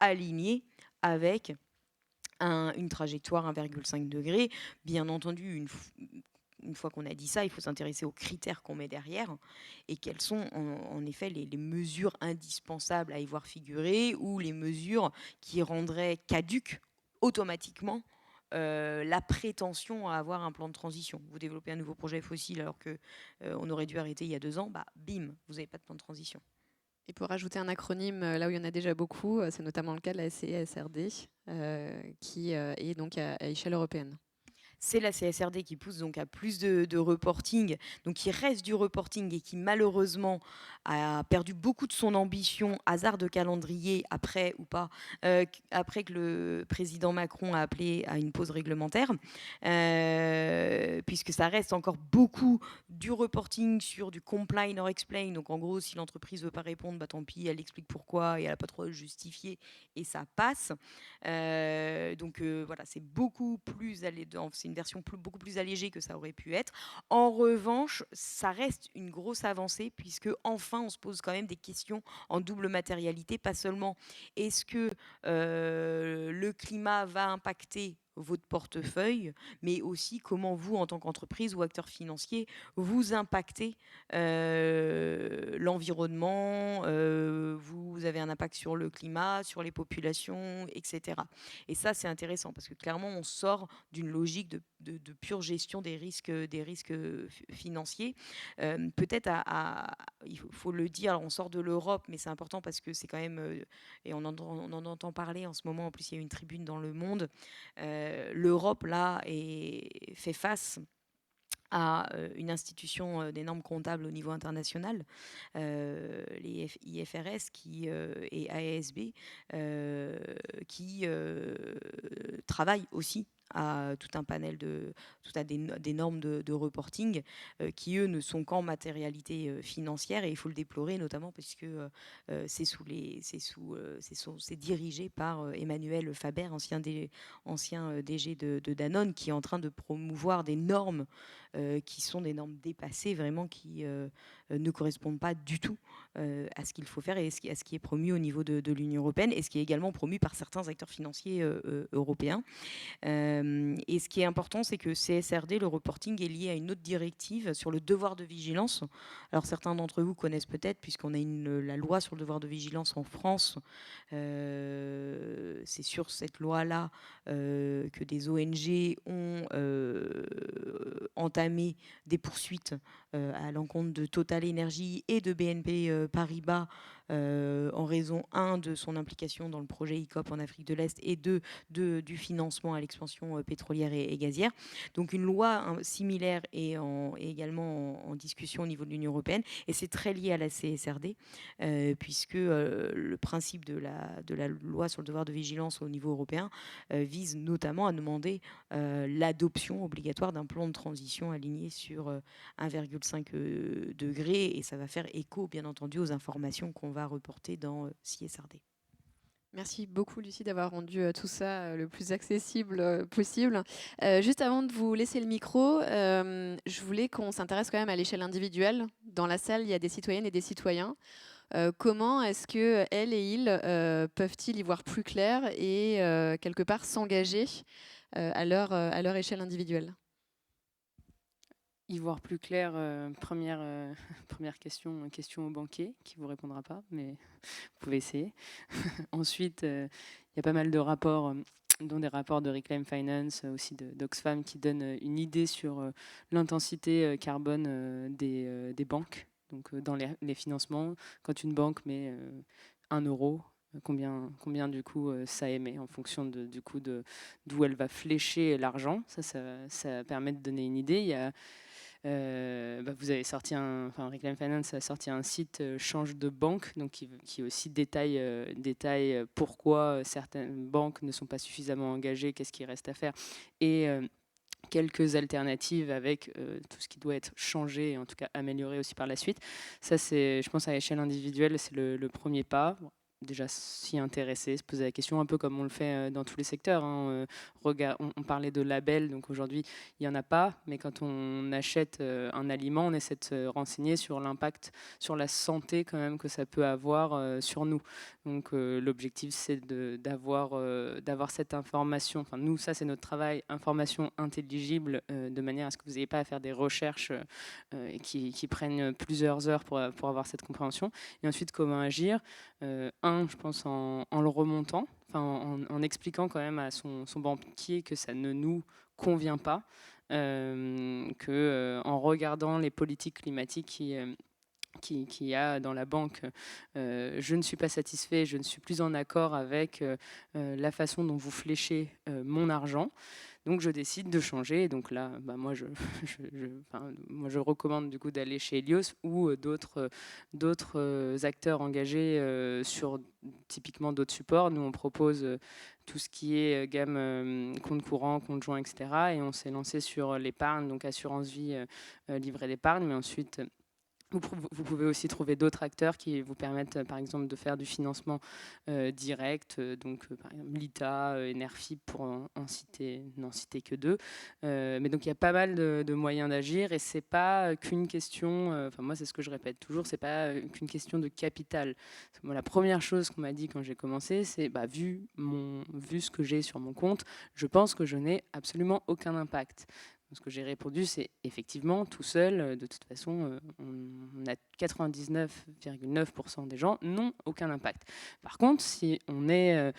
[SPEAKER 2] alignés avec une trajectoire 1,5 degré. Bien entendu, une fois qu'on a dit ça, il faut s'intéresser aux critères qu'on met derrière et quelles sont en effet les mesures indispensables à y voir figurer ou les mesures qui rendraient caduque automatiquement la prétention à avoir un plan de transition. Vous développez un nouveau projet fossile alors qu'on aurait dû arrêter il y a 2 ans, bim, vous n'avez pas de plan de transition.
[SPEAKER 1] Et pour rajouter un acronyme, là où il y en a déjà beaucoup, c'est notamment le cas de la CSRD, qui est donc à échelle européenne.
[SPEAKER 2] C'est la CSRD qui pousse donc à plus de reporting, donc qui reste du reporting et qui malheureusement a perdu beaucoup de son ambition, hasard de calendrier après ou pas, après que le président Macron a appelé à une pause réglementaire, puisque ça reste encore beaucoup du reporting sur du comply or explain. Donc en gros, si l'entreprise ne veut pas répondre, tant pis, elle explique pourquoi et elle n'a pas trop à justifier et ça passe. Donc voilà, c'est beaucoup plus c'est une version beaucoup plus allégée que ça aurait pu être. En revanche, ça reste une grosse avancée puisque enfin on se pose quand même des questions en double matérialité, pas seulement est-ce que le climat va impacter votre portefeuille, mais aussi comment vous, en tant qu'entreprise ou acteur financier, vous impactez l'environnement, vous avez un impact sur le climat, sur les populations, etc. Et ça, c'est intéressant parce que clairement, on sort d'une logique de pure gestion des risques financiers. Peut-être, il faut le dire, on sort de l'Europe, mais c'est important parce que c'est quand même, et on en entend parler en ce moment, en plus il y a une tribune dans Le Monde, l'Europe, là, fait face à une institution des normes comptables au niveau international, les IFRS et AESB, qui travaillent aussi à tout un panel des normes de reporting qui eux ne sont qu'en matérialité financière, et il faut le déplorer notamment parce que c'est dirigé par Emmanuel Faber, ancien DG de Danone, qui est en train de promouvoir des normes qui sont des normes dépassées, vraiment, qui ne correspondent pas du tout à ce qu'il faut faire et à ce qui est promu au niveau de l'Union européenne, et ce qui est également promu par certains acteurs financiers européens. Et ce qui est important, c'est que CSRD, le reporting, est lié à une autre directive sur le devoir de vigilance. Alors certains d'entre vous connaissent peut-être, puisqu'on a la loi sur le devoir de vigilance en France. C'est sur cette loi-là que des ONG ont entamé des poursuites à l'encontre de Total Energy et de BNP Paribas en raison, de son implication dans le projet ICOP en Afrique de l'Est, et du financement à l'expansion pétrolière et gazière. Donc une loi similaire est également en discussion au niveau de l'Union européenne, et c'est très lié à la CSRD, puisque le principe de la loi sur le devoir de vigilance au niveau européen vise notamment à demander l'adoption obligatoire d'un plan de transition aligné sur 1,5 degré, et ça va faire écho, bien entendu, aux informations qu'on va reporter dans CSRD.
[SPEAKER 1] Merci beaucoup, Lucie, d'avoir rendu tout ça le plus accessible possible. Juste avant de vous laisser le micro, je voulais qu'on s'intéresse quand même à l'échelle individuelle. Dans la salle, il y a des citoyennes et des citoyens. Comment est-ce que elles et ils peuvent-ils y voir plus clair et quelque part s'engager à leur échelle individuelle?
[SPEAKER 3] Y voir plus clair, première question au banquier qui ne vous répondra pas, mais vous pouvez essayer. Ensuite, il y a pas mal de rapports, dont des rapports de Reclaim Finance, aussi d'Oxfam, qui donnent une idée sur l'intensité carbone des banques. Donc dans les financements, quand une banque met 1 euro, combien du coup ça émet en fonction d'où elle va flécher l'argent. Ça permet de donner une idée. Il y a vous avez sorti Reclaim Finance a sorti un site Change de banque, donc qui aussi détaille pourquoi certaines banques ne sont pas suffisamment engagées, qu'est-ce qui reste à faire, et quelques alternatives avec tout ce qui doit être changé et en tout cas amélioré aussi par la suite. Ça, c'est, je pense, à l'échelle individuelle, c'est le premier pas. Déjà s'y intéresser, se poser la question, un peu comme on le fait dans tous les secteurs. On parlait de labels, donc aujourd'hui il n'y en a pas, mais quand on achète un aliment, on essaie de se renseigner sur l'impact sur la santé quand même que ça peut avoir sur nous. Donc l'objectif, c'est d'avoir cette information, enfin nous, ça c'est notre travail, information intelligible, de manière à ce que vous n'ayez pas à faire des recherches qui prennent plusieurs heures pour avoir cette compréhension. Et ensuite, comment agir, je pense en le remontant, en expliquant quand même à son banquier que ça ne nous convient pas, en regardant les politiques climatiques qu'il y a dans la banque, je ne suis pas satisfait, je ne suis plus en accord avec la façon dont vous fléchez mon argent. Donc je décide de changer. Et donc là, moi je recommande du coup d'aller chez Helios ou d'autres acteurs engagés sur typiquement d'autres supports. Nous on propose tout ce qui est gamme compte courant, compte joint, etc. Et on s'est lancé sur l'épargne, donc assurance vie, livret d'épargne, mais ensuite Vous pouvez aussi trouver d'autres acteurs qui vous permettent, par exemple, de faire du financement direct, par exemple l'ITA, Enerfip, pour n'en citer que deux. Mais donc il y a pas mal de moyens d'agir et c'est pas qu'une question, enfin moi c'est ce que je répète toujours, c'est pas qu'une question de capital. Moi, la première chose qu'on m'a dit quand j'ai commencé, c'est vu ce que j'ai sur mon compte, je pense que je n'ai absolument aucun impact. Ce que j'ai répondu, c'est effectivement, tout seul, de toute façon, on a 99,9% des gens n'ont aucun impact. Par contre, si on est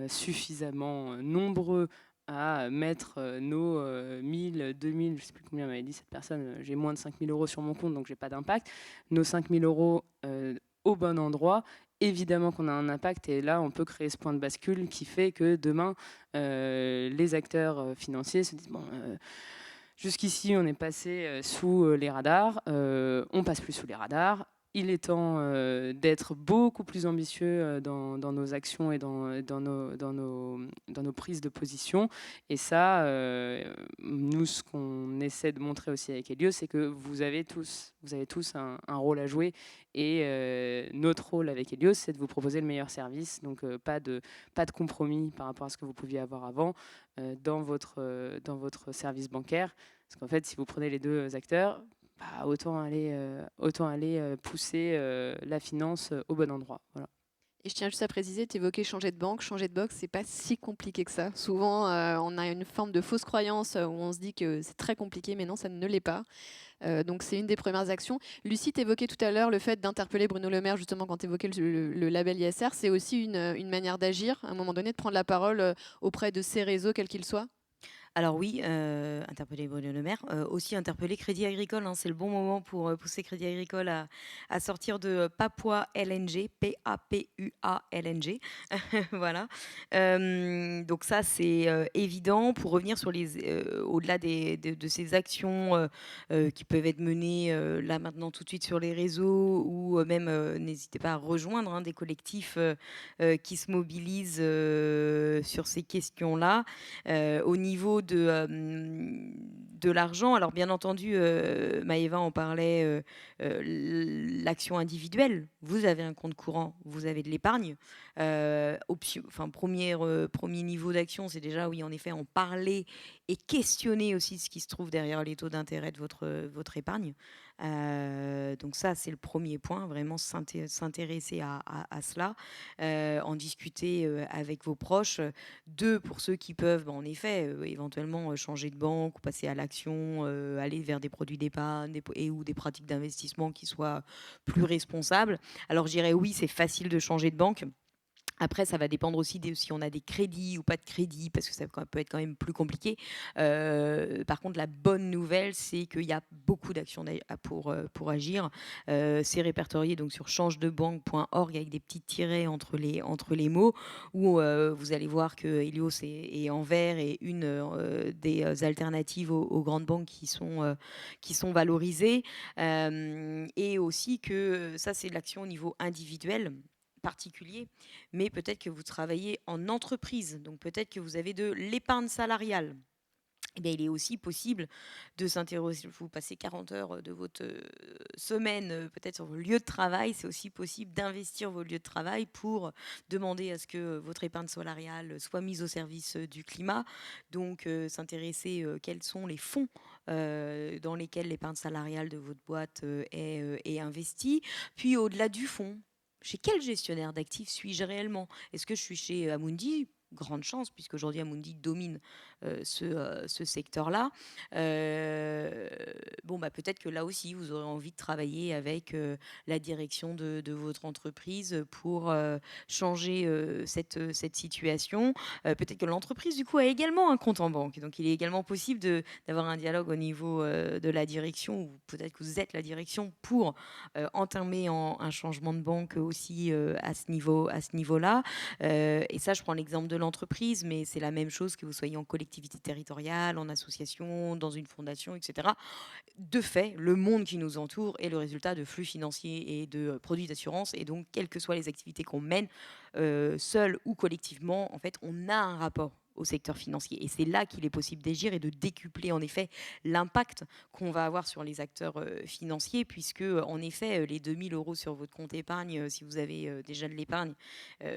[SPEAKER 3] suffisamment nombreux à mettre nos 1000, 2000, je ne sais plus combien m'avait dit cette personne, j'ai moins de 5000 euros sur mon compte, donc j'ai pas d'impact, nos 5000 euros au bon endroit, évidemment qu'on a un impact et là on peut créer ce point de bascule qui fait que demain les acteurs financiers se disent jusqu'ici, on est passé sous les radars, on passe plus sous les radars. Il est temps d'être beaucoup plus ambitieux dans nos actions et dans nos prises de position. Et ça, nous, ce qu'on essaie de montrer aussi avec Helios, c'est que vous avez tous un rôle à jouer. Et notre rôle avec Helios, c'est de vous proposer le meilleur service. Donc, pas de compromis par rapport à ce que vous pouviez avoir avant dans votre service bancaire. Parce qu'en fait, si vous prenez les deux acteurs, autant aller pousser la finance au bon endroit. Voilà.
[SPEAKER 1] Et je tiens juste à préciser, tu évoquais changer de banque. Changer de banque, c'est pas si compliqué que ça. Souvent, on a une forme de fausse croyance où on se dit que c'est très compliqué, mais non, ça ne l'est pas. Donc c'est une des premières actions. Lucie, tu évoquais tout à l'heure le fait d'interpeller Bruno Le Maire, justement, quand tu évoquais le label ISR. C'est aussi une manière d'agir, à un moment donné, de prendre la parole auprès de ces réseaux, quels qu'ils soient.
[SPEAKER 2] Alors oui, interpeller Bruno Le Maire, aussi interpeller Crédit Agricole, hein, c'est le bon moment pour pousser Crédit Agricole à sortir de Papua LNG, P-A-P-U-A-L-N-G. Voilà. Donc ça, c'est évident. Pour revenir sur au-delà de ces actions qui peuvent être menées là maintenant tout de suite sur les réseaux ou même n'hésitez pas à rejoindre des collectifs qui se mobilisent sur ces questions-là. Au niveau de l'argent, alors bien entendu, Maëva en parlait, l'action individuelle. Vous avez un compte courant, vous avez de l'épargne. Premier niveau d'action, c'est déjà, oui, en effet, en parler et questionner aussi ce qui se trouve derrière les taux d'intérêt de votre épargne. Donc ça, c'est le premier point, vraiment s'intéresser à cela, en discuter avec vos proches. Deux, pour ceux qui peuvent, en effet, éventuellement changer de banque ou passer à l'action, aller vers des produits d'épargne ou des pratiques d'investissement qui soient plus responsables. Alors, je dirais oui, c'est facile de changer de banque. Après, ça va dépendre aussi si on a des crédits ou pas de crédits, parce que ça peut être quand même plus compliqué. Par contre, la bonne nouvelle, c'est qu'il y a beaucoup d'actions pour agir. C'est répertorié donc sur changedebanque.org avec des petits tirets entre les mots, où vous allez voir que Helios est en vert et une des alternatives aux grandes banques qui sont valorisées. Et aussi que ça, c'est l'action au niveau individuel particulier, mais peut-être que vous travaillez en entreprise, donc peut-être que vous avez de l'épargne salariale. Eh bien, il est aussi possible de s'interroger, vous passez 40 heures de votre semaine peut-être sur vos lieux de travail, c'est aussi possible d'investir vos lieux de travail pour demander à ce que votre épargne salariale soit mise au service du climat. Donc s'intéresser quels sont les fonds dans lesquels l'épargne salariale de votre boîte est investie. Puis au-delà du fonds, chez quel gestionnaire d'actifs suis-je réellement? Est-ce que je suis chez Amundi? Grande chance, puisqu'aujourd'hui Amundi domine ce secteur-là. Peut-être que là aussi, vous aurez envie de travailler avec la direction de votre entreprise pour changer cette situation. Peut-être que l'entreprise, du coup, a également un compte en banque. Donc, il est également possible d'avoir un dialogue au niveau de la direction, ou peut-être que vous êtes la direction pour entamer un changement de banque aussi à ce niveau-là. Et ça, je prends l'exemple de l'entreprise, mais c'est la même chose que vous soyez en collectivité territoriale, en association, dans une fondation, etc. De fait, le monde qui nous entoure est le résultat de flux financiers et de produits d'assurance. Et donc, quelles que soient les activités qu'on mène, seul ou collectivement, en fait, on a un rapport au secteur financier. Et c'est là qu'il est possible d'agir et de décupler en effet l'impact qu'on va avoir sur les acteurs financiers, puisque en effet les 2 000 € sur votre compte épargne, si vous avez déjà de l'épargne,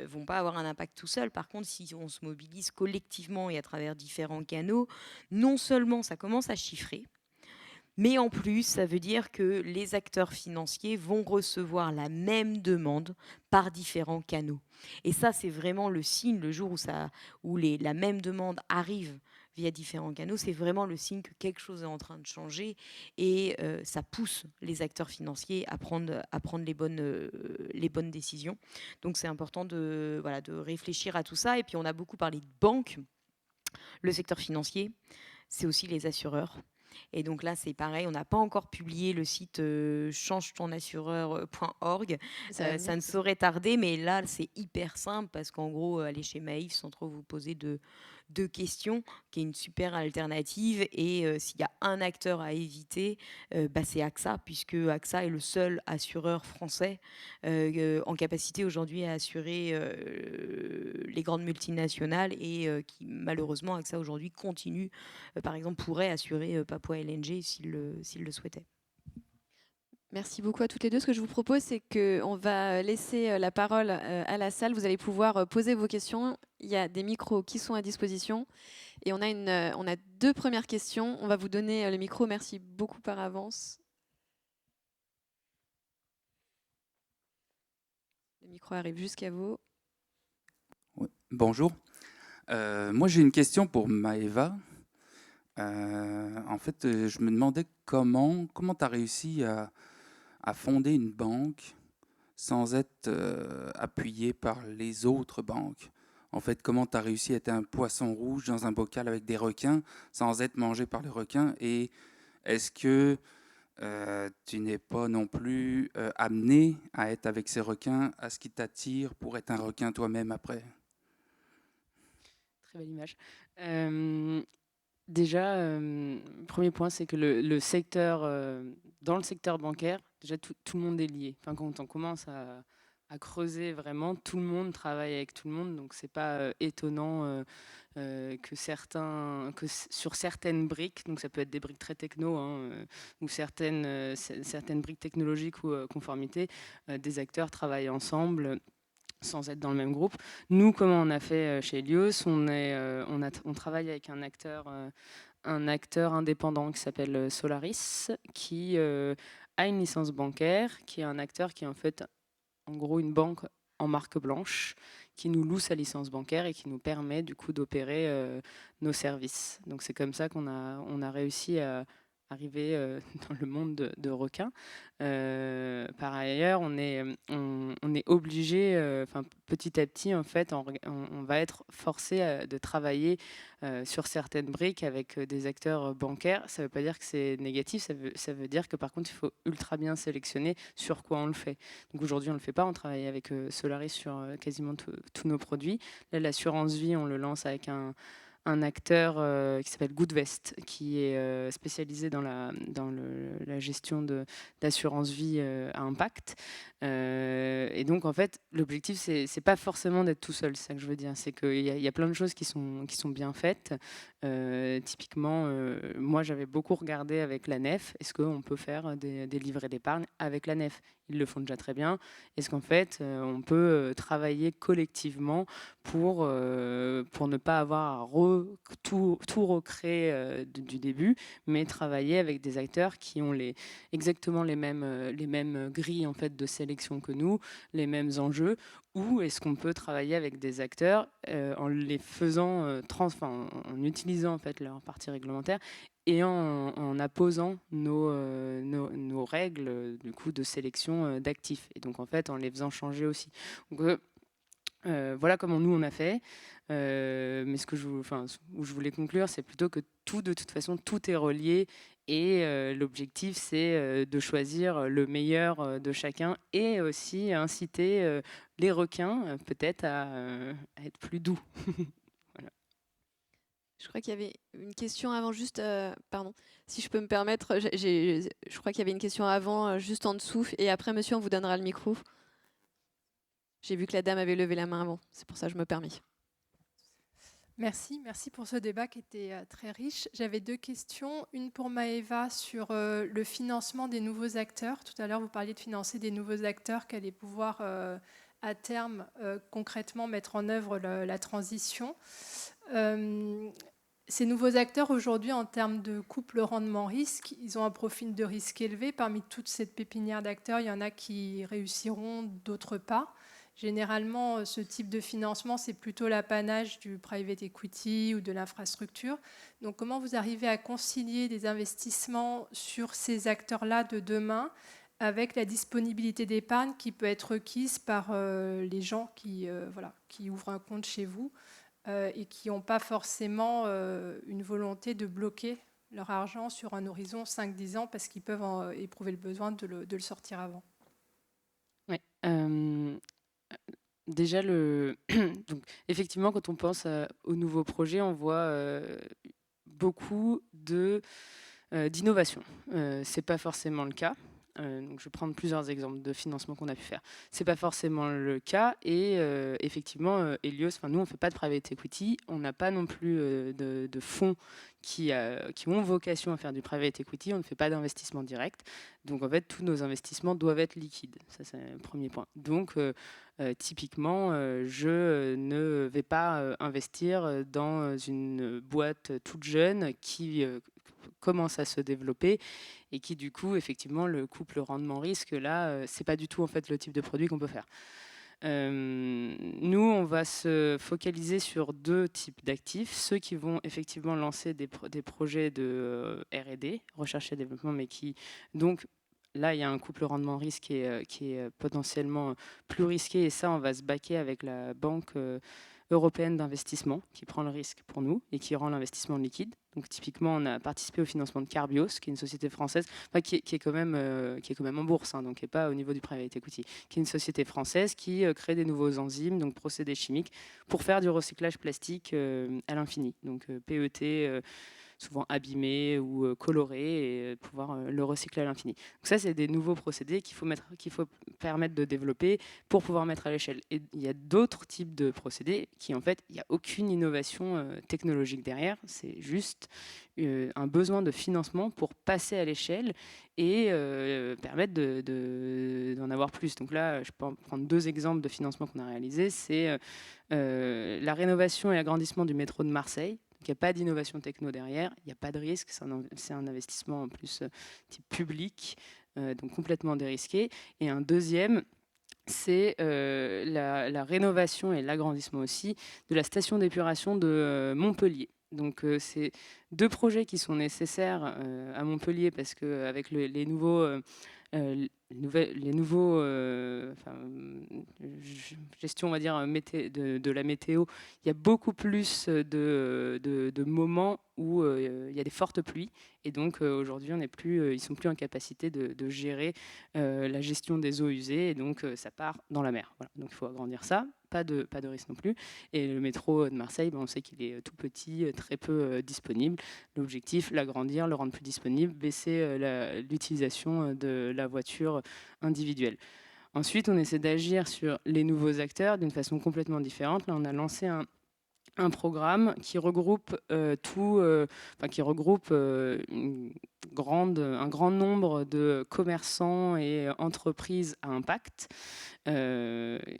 [SPEAKER 2] vont pas avoir un impact tout seul. Par contre, si on se mobilise collectivement et à travers différents canaux, non seulement ça commence à chiffrer, mais en plus, ça veut dire que les acteurs financiers vont recevoir la même demande par différents canaux. Et ça, c'est vraiment le signe, le jour où la même demande arrive via différents canaux, c'est vraiment le signe que quelque chose est en train de changer et ça pousse les acteurs financiers à prendre les bonnes décisions. Donc c'est important de réfléchir à tout ça. Et puis on a beaucoup parlé de banques. Le secteur financier, c'est aussi les assureurs. Et donc là, c'est pareil, on n'a pas encore publié le site changetonassureur.org. Ça ne saurait tarder, mais là, c'est hyper simple parce qu'en gros, allez chez Maïf sans trop vous poser de questions, qui est une super alternative. Et s'il y a un acteur à éviter, c'est AXA, puisque AXA est le seul assureur français en capacité aujourd'hui à assurer les grandes multinationales et qui, malheureusement, AXA aujourd'hui continue, par exemple, pourrait assurer Papua LNG s'il le souhaitait.
[SPEAKER 1] Merci beaucoup à toutes les deux. Ce que je vous propose, c'est qu'on va laisser la parole à la salle. Vous allez pouvoir poser vos questions. Il y a des micros qui sont à disposition. Et on a 2 premières questions. On va vous donner le micro. Merci beaucoup par avance. Le micro arrive jusqu'à vous.
[SPEAKER 4] Oui. Bonjour. Moi, j'ai une question pour Maëva. En fait, je me demandais comment tu as réussi à fonder une banque sans être appuyé par les autres banques. En fait, comment tu as réussi à être un poisson rouge dans un bocal avec des requins sans être mangé par les requins? Et est-ce que tu n'es pas non plus amené à être avec ces requins, à ce qui t'attire pour être un requin toi-même après?
[SPEAKER 3] Très belle image. Déjà, premier point, c'est que le secteur, dans le secteur bancaire, déjà tout le monde est lié. Enfin, quand on commence à creuser vraiment, tout le monde travaille avec tout le monde, donc c'est pas étonnant que sur certaines briques, donc ça peut être des briques très techno, hein, ou certaines briques technologiques ou conformité, des acteurs travaillent ensemble sans être dans le même groupe. Nous, comment on a fait chez Helios, on travaille avec un acteur indépendant qui s'appelle Solaris, qui a une licence bancaire, qui est un acteur qui est en fait, en gros, une banque en marque blanche, qui nous loue sa licence bancaire et qui nous permet du coup d'opérer nos services. Donc c'est comme ça qu'on a réussi à arriver dans le monde de requins. Par ailleurs, on est obligé, petit à petit, en fait, on va être forcé de travailler sur certaines briques avec des acteurs bancaires. Ça ne veut pas dire que c'est négatif, ça veut dire que par contre, il faut ultra bien sélectionner sur quoi on le fait. Donc aujourd'hui, on ne le fait pas, on travaille avec Solaris sur quasiment tous nos produits. Là, l'assurance vie, on le lance avec un acteur qui s'appelle Goodvest, qui est spécialisé dans la gestion d'assurance vie à impact. Et donc, en fait, l'objectif, c'est pas forcément d'être tout seul, c'est ça que je veux dire. C'est qu'il y a plein de choses qui sont bien faites. Typiquement, moi, j'avais beaucoup regardé avec la nef. Est-ce qu'on peut faire des livrets d'épargne avec la nef? Ils le font déjà très bien. Est-ce qu'en fait, on peut travailler collectivement pour ne pas avoir à tout recréer du début, mais travailler avec des acteurs qui ont exactement les mêmes grilles en fait, de sélection que nous, les mêmes enjeux, ou est-ce qu'on peut travailler avec des acteurs en les faisant, en utilisant en fait, leur partie réglementaire et en apposant nos règles du coup, de sélection d'actifs, et donc en fait en les faisant changer aussi. Donc, voilà comment nous on a fait, mais où je voulais conclure, c'est plutôt que de toute façon, tout est relié et l'objectif c'est de choisir le meilleur de chacun et aussi inciter les requins peut-être à être plus doux. Voilà.
[SPEAKER 1] Je crois qu'il y avait une question avant, juste, pardon, si je peux me permettre, je crois qu'il y avait une question avant, juste en dessous, et après, monsieur, on vous donnera le micro. J'ai vu que la dame avait levé la main avant, c'est pour ça que je me permets.
[SPEAKER 5] Merci pour ce débat qui était très riche. J'avais 2 questions. Une pour Maëva sur le financement des nouveaux acteurs. Tout à l'heure, vous parliez de financer des nouveaux acteurs qui allaient pouvoir, à terme, concrètement mettre en œuvre la transition. Ces nouveaux acteurs, aujourd'hui, en termes de couple rendement-risque, ils ont un profil de risque élevé. Parmi toute cette pépinière d'acteurs, il y en a qui réussiront, d'autres pas. Généralement, ce type de financement, c'est plutôt l'apanage du private equity ou de l'infrastructure. Donc, comment vous arrivez à concilier des investissements sur ces acteurs-là de demain avec la disponibilité d'épargne qui peut être requise par les gens qui ouvrent un compte chez vous et qui n'ont pas forcément une volonté de bloquer leur argent sur un horizon 5-10 ans parce qu'ils peuvent éprouver le besoin de le sortir avant.
[SPEAKER 3] Ouais. Déjà, donc, effectivement, quand on pense aux nouveaux projets, on voit beaucoup d'innovation. C'est pas forcément le cas. Donc je vais prendre plusieurs exemples de financement qu'on a pu faire. C'est pas forcément le cas et effectivement, Helios, nous on fait pas de private equity, on n'a pas non plus de fonds qui ont vocation à faire du private equity, on ne fait pas d'investissement direct. Donc en fait, tous nos investissements doivent être liquides. Ça c'est le premier point. Donc typiquement, je ne vais pas investir dans une boîte toute jeune qui commence à se développer et qui du coup effectivement le couple rendement-risque là c'est pas du tout en fait le type de produit qu'on peut faire. Nous on va se focaliser sur 2 types d'actifs, ceux qui vont effectivement lancer des projets de R&D, recherche et développement, mais qui donc là il y a un couple rendement-risque qui est potentiellement plus risqué et ça on va se baquer avec la banque européenne d'investissement qui prend le risque pour nous et qui rend l'investissement liquide. Donc typiquement, on a participé au financement de Carbios, qui est une société française, qui est quand même en bourse, donc qui n'est pas au niveau du private equity, qui est une société française qui crée des nouveaux enzymes, donc procédés chimiques, pour faire du recyclage plastique à l'infini. Donc PET souvent abîmé ou coloré et pouvoir le recycler à l'infini. Donc ça, c'est des nouveaux procédés qu'il faut permettre de développer pour pouvoir mettre à l'échelle. Et il y a d'autres types de procédés qui, en fait, il n'y a aucune innovation technologique derrière. C'est juste un besoin de financement pour passer à l'échelle et permettre d'en avoir plus. Donc là, je peux prendre 2 exemples de financement qu'on a réalisés. C'est la rénovation et l'agrandissement du métro de Marseille. Il n'y a pas d'innovation techno derrière, il n'y a pas de risque, c'est un investissement en plus type public, donc complètement dérisqué. Et un deuxième, c'est la rénovation et l'agrandissement aussi de la station d'épuration de Montpellier. Donc c'est 2 projets qui sont nécessaires à Montpellier parce qu'avec les nouveaux gestion, on va dire, de la météo, il y a beaucoup plus de moments où il y a des fortes pluies. Et donc aujourd'hui, ils sont plus en capacité de gérer la gestion des eaux usées. Et donc ça part dans la mer. Voilà. Donc il faut agrandir ça. Pas de risque non plus. Et le métro de Marseille, on sait qu'il est tout petit, très peu disponible. L'objectif, l'agrandir, le rendre plus disponible, baisser l'utilisation de la voiture individuelle. Ensuite, on essaie d'agir sur les nouveaux acteurs d'une façon complètement différente. Là, on a lancé un programme qui regroupe un grand nombre de commerçants et entreprises à impact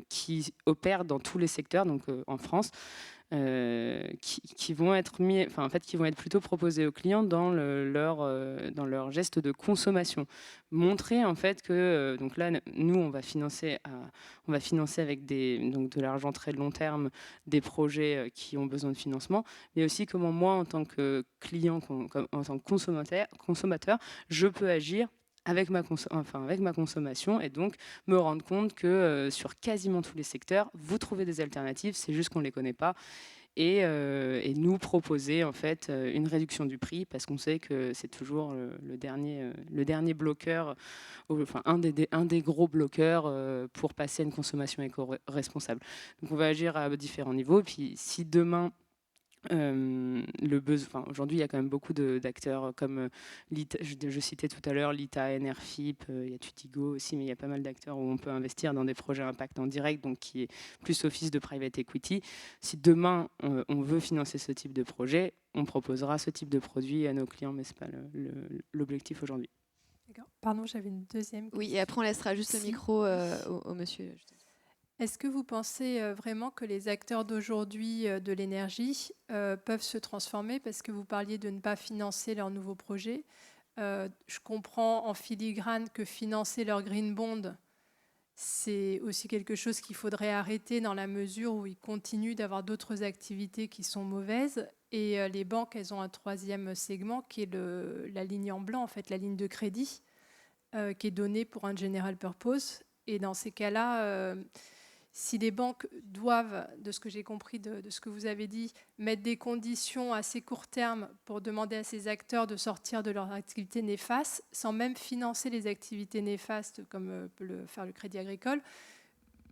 [SPEAKER 3] qui opèrent dans tous les secteurs, donc en France. Qui vont être qui vont être plutôt proposés aux clients dans leur geste de consommation. Montrer en fait que donc là nous on va financer avec de l'argent très long terme des projets qui ont besoin de financement, mais aussi comment moi en tant que client, en tant que consommateur, je peux agir avec ma consommation et donc me rendre compte que sur quasiment tous les secteurs, vous trouvez des alternatives, c'est juste qu'on ne les connaît pas. Et nous proposer en fait une réduction du prix parce qu'on sait que c'est toujours le dernier bloqueur, un des gros bloqueurs pour passer à une consommation éco-responsable. Donc on va agir à différents niveaux. Puis si demain Aujourd'hui, il y a quand même beaucoup d'acteurs comme je citais tout à l'heure l'ITA, NRFIP, il y a Tutigo aussi, mais il y a pas mal d'acteurs où on peut investir dans des projets impact en direct, donc qui est plus office de private equity. Si demain on veut financer ce type de projet, on proposera ce type de produit à nos clients, mais ce n'est pas l'objectif aujourd'hui.
[SPEAKER 5] Pardon, j'avais une deuxième question.
[SPEAKER 1] Oui, et après on laissera juste le micro au monsieur.
[SPEAKER 5] Est-ce que vous pensez vraiment que les acteurs d'aujourd'hui de l'énergie peuvent se transformer, parce que vous parliez de ne pas financer leurs nouveaux projets. Je comprends en filigrane que financer leur green bond, c'est aussi quelque chose qu'il faudrait arrêter dans la mesure où ils continuent d'avoir d'autres activités qui sont mauvaises. Et les banques, elles ont un troisième segment qui est la ligne en blanc, en fait, la ligne de crédit, qui est donnée pour un general purpose. Et dans ces cas-là, si les banques doivent, de ce que j'ai compris de ce que vous avez dit, mettre des conditions à assez court terme pour demander à ces acteurs de sortir de leurs activités néfastes, sans même financer les activités néfastes comme peut le faire le Crédit Agricole,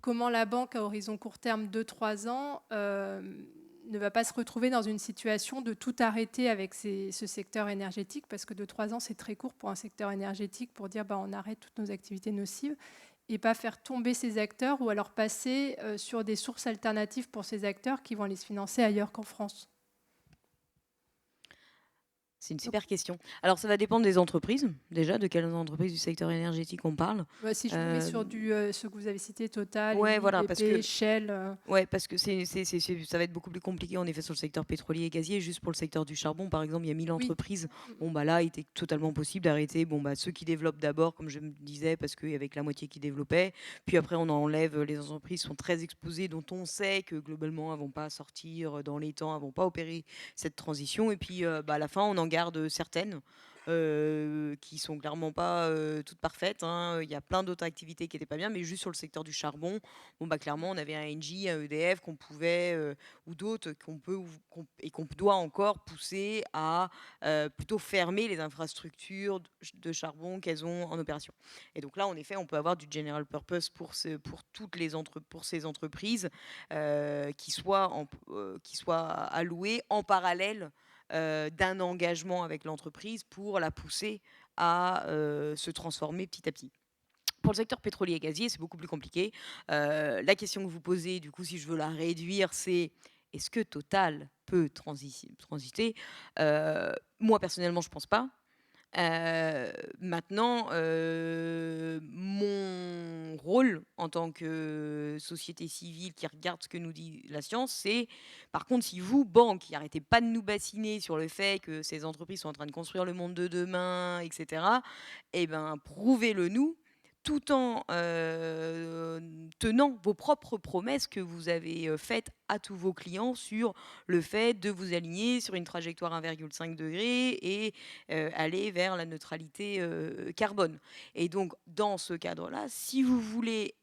[SPEAKER 5] comment la banque à horizon court terme 2-3 ans ne va pas se retrouver dans une situation de tout arrêter avec ce secteur énergétique, parce que 2-3 ans, c'est très court pour un secteur énergétique pour dire on arrête toutes nos activités nocives, et pas faire tomber ces acteurs ou alors passer sur des sources alternatives pour ces acteurs qui vont aller se financer ailleurs qu'en France.
[SPEAKER 2] C'est une super question. Alors, ça va dépendre des entreprises, déjà, de quelles entreprises du secteur énergétique on parle.
[SPEAKER 5] Si je me mets sur ce que vous avez cité, Total,
[SPEAKER 2] Ouais, voilà,
[SPEAKER 5] BP,
[SPEAKER 2] parce que
[SPEAKER 5] Shell.
[SPEAKER 2] Ouais, parce que ça va être beaucoup plus compliqué en effet sur le secteur pétrolier et gazier. Juste pour le secteur du charbon, par exemple, il y a 1000 entreprises. Bon, là, il était totalement possible d'arrêter ceux qui développent d'abord, comme je me disais, parce qu'avec la moitié qui développait. Puis après, on enlève les entreprises qui sont très exposées, dont on sait que globalement, elles ne vont pas sortir dans les temps, elles ne vont pas opérer cette transition. Et puis, à la fin, on en garde certaines. Qui sont clairement pas toutes parfaites. Il y a plein d'autres activités qui n'étaient pas bien, mais juste sur le secteur du charbon, clairement, on avait un Engie, un EDF qu'on pouvait, ou d'autres qu'on peut et qu'on doit encore pousser à plutôt fermer les infrastructures de charbon qu'elles ont en opération. Et donc là, en effet, on peut avoir du general purpose pour ces entreprises qui soient allouées en parallèle d'un engagement avec l'entreprise pour la pousser à se transformer petit à petit. Pour le secteur pétrolier et gazier, c'est beaucoup plus compliqué. La question que vous posez, du coup, si je veux la réduire, c'est est-ce que Total peut transiter Moi, personnellement, je ne pense pas. Maintenant, mon rôle en tant que société civile qui regarde ce que nous dit la science, c'est par contre, si vous, banque, qui n'arrêtez pas de nous bassiner sur le fait que ces entreprises sont en train de construire le monde de demain, etc., prouvez-le nous, tout en tenant vos propres promesses que vous avez faites à tous vos clients sur le fait de vous aligner sur une trajectoire 1,5 degré et aller vers la neutralité carbone. Et donc, dans ce cadre-là, si vous voulez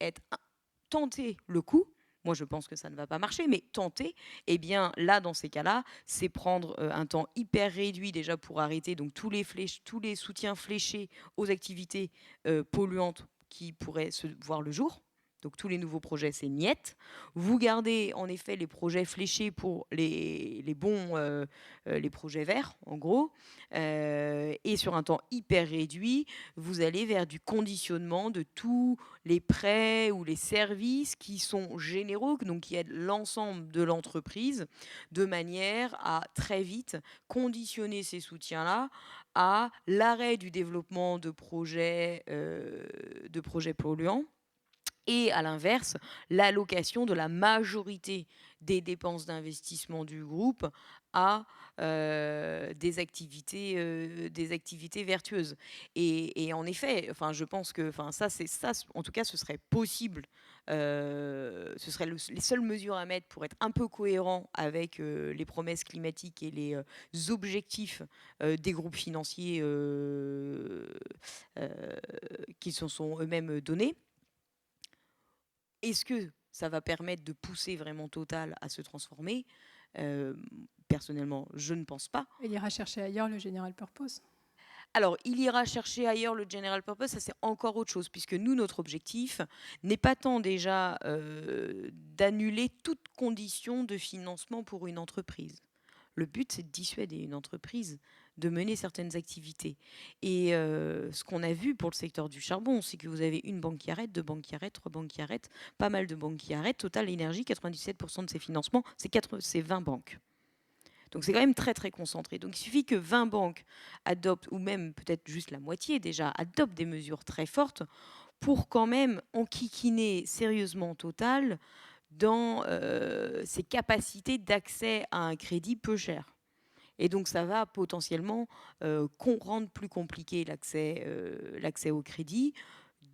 [SPEAKER 2] tenter le coup, moi, je pense que ça ne va pas marcher, mais tenter, là, dans ces cas-là, c'est prendre un temps hyper réduit déjà pour arrêter donc tous les soutiens fléchés aux activités polluantes qui pourraient se voir le jour. Donc tous les nouveaux projets, c'est niet. Vous gardez en effet les projets fléchés pour les bons, les projets verts, en gros. Et sur un temps hyper réduit, vous allez vers du conditionnement de tous les prêts ou les services qui sont généraux, donc qui aident l'ensemble de l'entreprise, de manière à très vite conditionner ces soutiens-là à l'arrêt du développement de projets polluants. Et à l'inverse, l'allocation de la majorité des dépenses d'investissement du groupe à des activités vertueuses. Et en effet, je pense que ça, en tout cas, ce serait possible. Ce seraient les seules mesures à mettre pour être un peu cohérent avec les promesses climatiques et les objectifs des groupes financiers qui se sont eux-mêmes donnés. Est-ce que ça va permettre de pousser vraiment Total à se transformer ? Personnellement, je ne pense pas.
[SPEAKER 5] Il ira chercher ailleurs le general purpose.
[SPEAKER 2] Alors, il ira chercher ailleurs le general purpose, ça c'est encore autre chose, puisque nous, notre objectif n'est pas tant déjà d'annuler toute condition de financement pour une entreprise. Le but, c'est de dissuader une entreprise de mener certaines activités. Et ce qu'on a vu pour le secteur du charbon, c'est que vous avez une banque qui arrête, deux banques qui arrêtent, trois banques qui arrêtent, pas mal de banques qui arrêtent. Total Énergie, 97% de ses financements, c'est 20 banques. Donc c'est quand même très très concentré. Donc il suffit que 20 banques adoptent, ou même peut-être juste la moitié déjà, adoptent des mesures très fortes pour quand même enquiquiner sérieusement Total dans ses capacités d'accès à un crédit peu cher. Et donc ça va potentiellement rendre plus compliqué l'accès au crédit,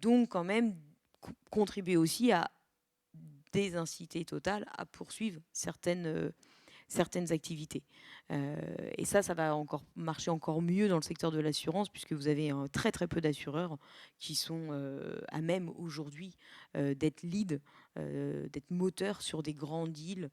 [SPEAKER 2] donc quand même contribuer aussi à désinciter Total à poursuivre certaines activités. Et ça va encore marcher encore mieux dans le secteur de l'assurance, puisque vous avez très très peu d'assureurs qui sont à même aujourd'hui d'être lead, d'être moteur sur des grands deals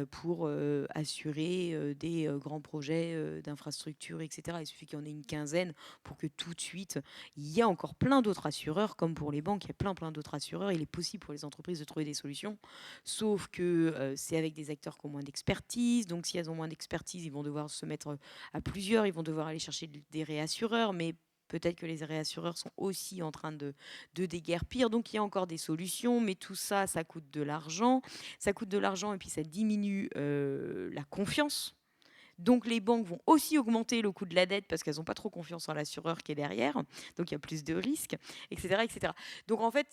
[SPEAKER 2] pour assurer des grands projets d'infrastructure, etc. Il suffit qu'il y en ait une quinzaine pour que tout de suite, il y a encore plein d'autres assureurs, comme pour les banques, il y a plein d'autres assureurs. Il est possible pour les entreprises de trouver des solutions, sauf que c'est avec des acteurs qui ont moins d'expertise. Donc si elles ont moins d'expertise, ils vont devoir se mettre à plusieurs, ils vont devoir aller chercher des réassureurs, mais peut-être que les réassureurs sont aussi en train de déguerpir. Donc il y a encore des solutions, mais tout ça, ça coûte de l'argent. Ça coûte de l'argent et puis ça diminue la confiance. Donc les banques vont aussi augmenter le coût de la dette parce qu'elles n'ont pas trop confiance en l'assureur qui est derrière. Donc il y a plus de risques, etc., etc. Donc en fait,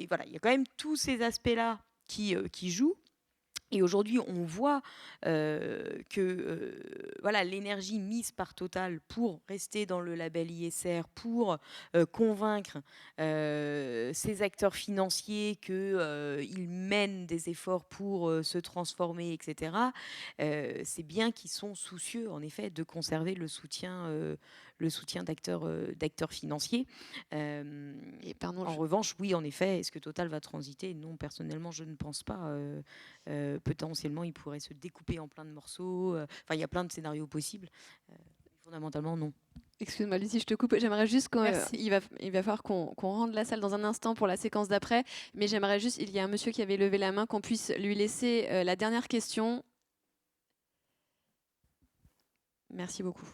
[SPEAKER 2] voilà, il y a quand même tous ces aspects-là qui jouent. Et aujourd'hui, on voit que voilà, l'énergie mise par Total pour rester dans le label ISR, pour convaincre ces acteurs financiers qu'ils mènent des efforts pour se transformer, etc., c'est bien qu'ils sont soucieux, en effet, de conserver le soutien d'acteurs financiers.
[SPEAKER 1] Et pardon,
[SPEAKER 2] En revanche, oui, en effet, est-ce que Total va transiter? Non, personnellement, je ne pense pas. Potentiellement, il pourrait se découper en plein de morceaux. Enfin, il y a plein de scénarios possibles. Fondamentalement, non.
[SPEAKER 1] Excuse-moi, Lucie, je te coupe. J'aimerais juste
[SPEAKER 5] Merci.
[SPEAKER 1] il va falloir qu'on rende la salle dans un instant pour la séquence d'après. Mais j'aimerais juste, il y a un monsieur qui avait levé la main, qu'on puisse lui laisser la dernière question. Merci beaucoup.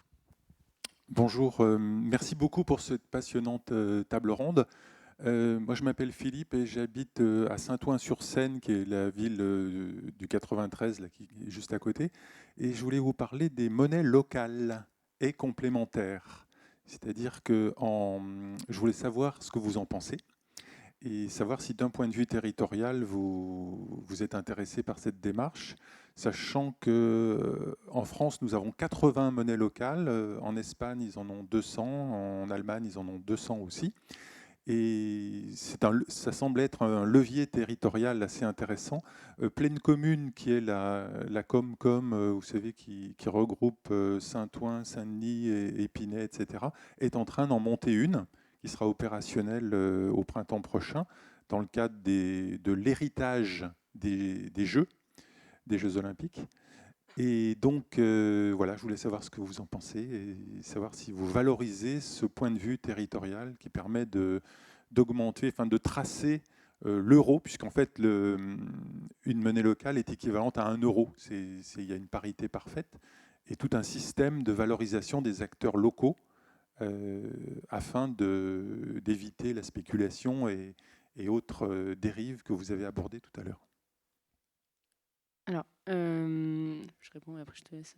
[SPEAKER 6] Bonjour, merci beaucoup pour cette passionnante table ronde. Moi, je m'appelle Philippe et j'habite à Saint-Ouen-sur-Seine, qui est la ville du 93, là, qui est juste à côté. Et je voulais vous parler des monnaies locales et complémentaires. C'est-à-dire que je voulais savoir ce que vous en pensez et savoir si d'un point de vue territorial, vous êtes intéressé par cette démarche, sachant qu'en France, nous avons 80 monnaies locales, en Espagne, ils en ont 200, en Allemagne, ils en ont 200 aussi. Et ça semble être un levier territorial assez intéressant. Plaine Commune, qui est la Comcom, vous savez, qui regroupe Saint-Ouen, Saint-Denis, Épinay, etc., est en train d'en monter une qui sera opérationnelle au printemps prochain dans le cadre de l'héritage des Jeux Olympiques. Et donc, voilà, je voulais savoir ce que vous en pensez et savoir si vous valorisez ce point de vue territorial qui permet d'augmenter, enfin de tracer l'euro, puisqu'en fait, une monnaie locale est équivalente à 1 euro. Il y a une parité parfaite et tout un système de valorisation des acteurs locaux afin d'éviter la spéculation et autres dérives que vous avez abordées tout à l'heure.
[SPEAKER 3] Alors, je réponds et après je te laisse.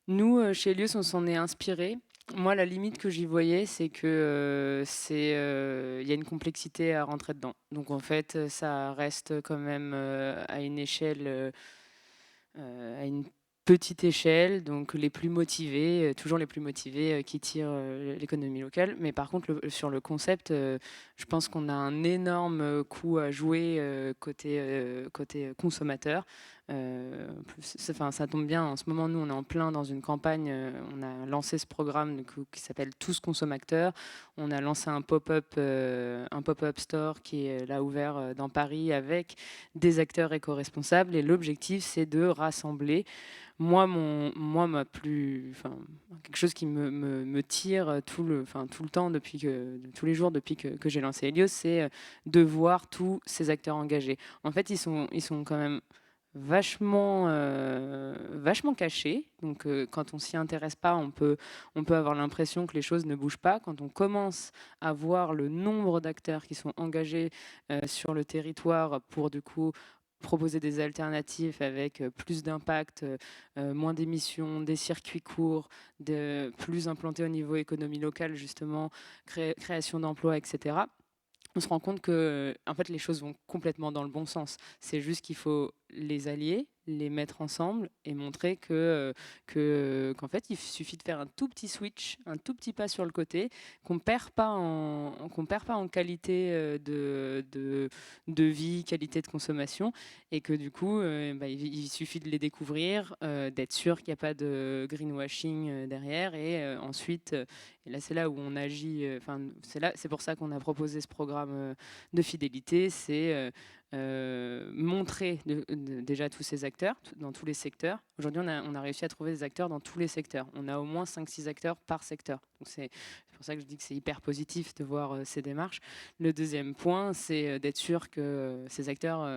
[SPEAKER 3] Nous, chez Helios, on s'en est inspiré. Moi, la limite que j'y voyais, c'est que il y a une complexité à rentrer dedans. Donc, en fait, ça reste quand même à une échelle, à une petite échelle, donc les plus motivés, toujours les plus motivés qui tirent l'économie locale. Mais par contre, sur le concept, je pense qu'on a un énorme coup à jouer côté consommateur. Ça tombe bien, en ce moment, nous, on est en plein dans une campagne, on a lancé ce programme qui s'appelle Tous Consommateurs. On a lancé un pop-up store qui est là ouvert dans Paris avec des acteurs éco-responsables. Et l'objectif, c'est de rassembler quelque chose qui me tire tout le temps tous les jours depuis que j'ai lancé Helios, c'est de voir tous ces acteurs engagés. En fait, ils sont quand même vachement caché. Donc quand on s'y intéresse pas, on peut avoir l'impression que les choses ne bougent pas. Quand on commence à voir le nombre d'acteurs qui sont engagés sur le territoire pour du coup proposer des alternatives avec plus d'impact, moins d'émissions, des circuits courts, plus implantés au niveau économie locale justement, création d'emplois, etc. On se rend compte que en fait, les choses vont complètement dans le bon sens. C'est juste qu'il faut les allier, les mettre ensemble et montrer qu'en fait, il suffit de faire un tout petit switch, un tout petit pas sur le côté, qu'on perd pas en qualité de vie, qualité de consommation, et que du coup, il suffit de les découvrir, d'être sûr qu'il n'y a pas de greenwashing derrière, et ensuite, et là, c'est là où on agit. C'est pour ça qu'on a proposé ce programme de fidélité, c'est montrer déjà tous ces acteurs dans tous les secteurs. Aujourd'hui, on a réussi à trouver des acteurs dans tous les secteurs. On a au moins 5-6 acteurs par secteur. Donc c'est pour ça que je dis que c'est hyper positif de voir ces démarches. Le deuxième point, c'est d'être sûr que ces acteurs,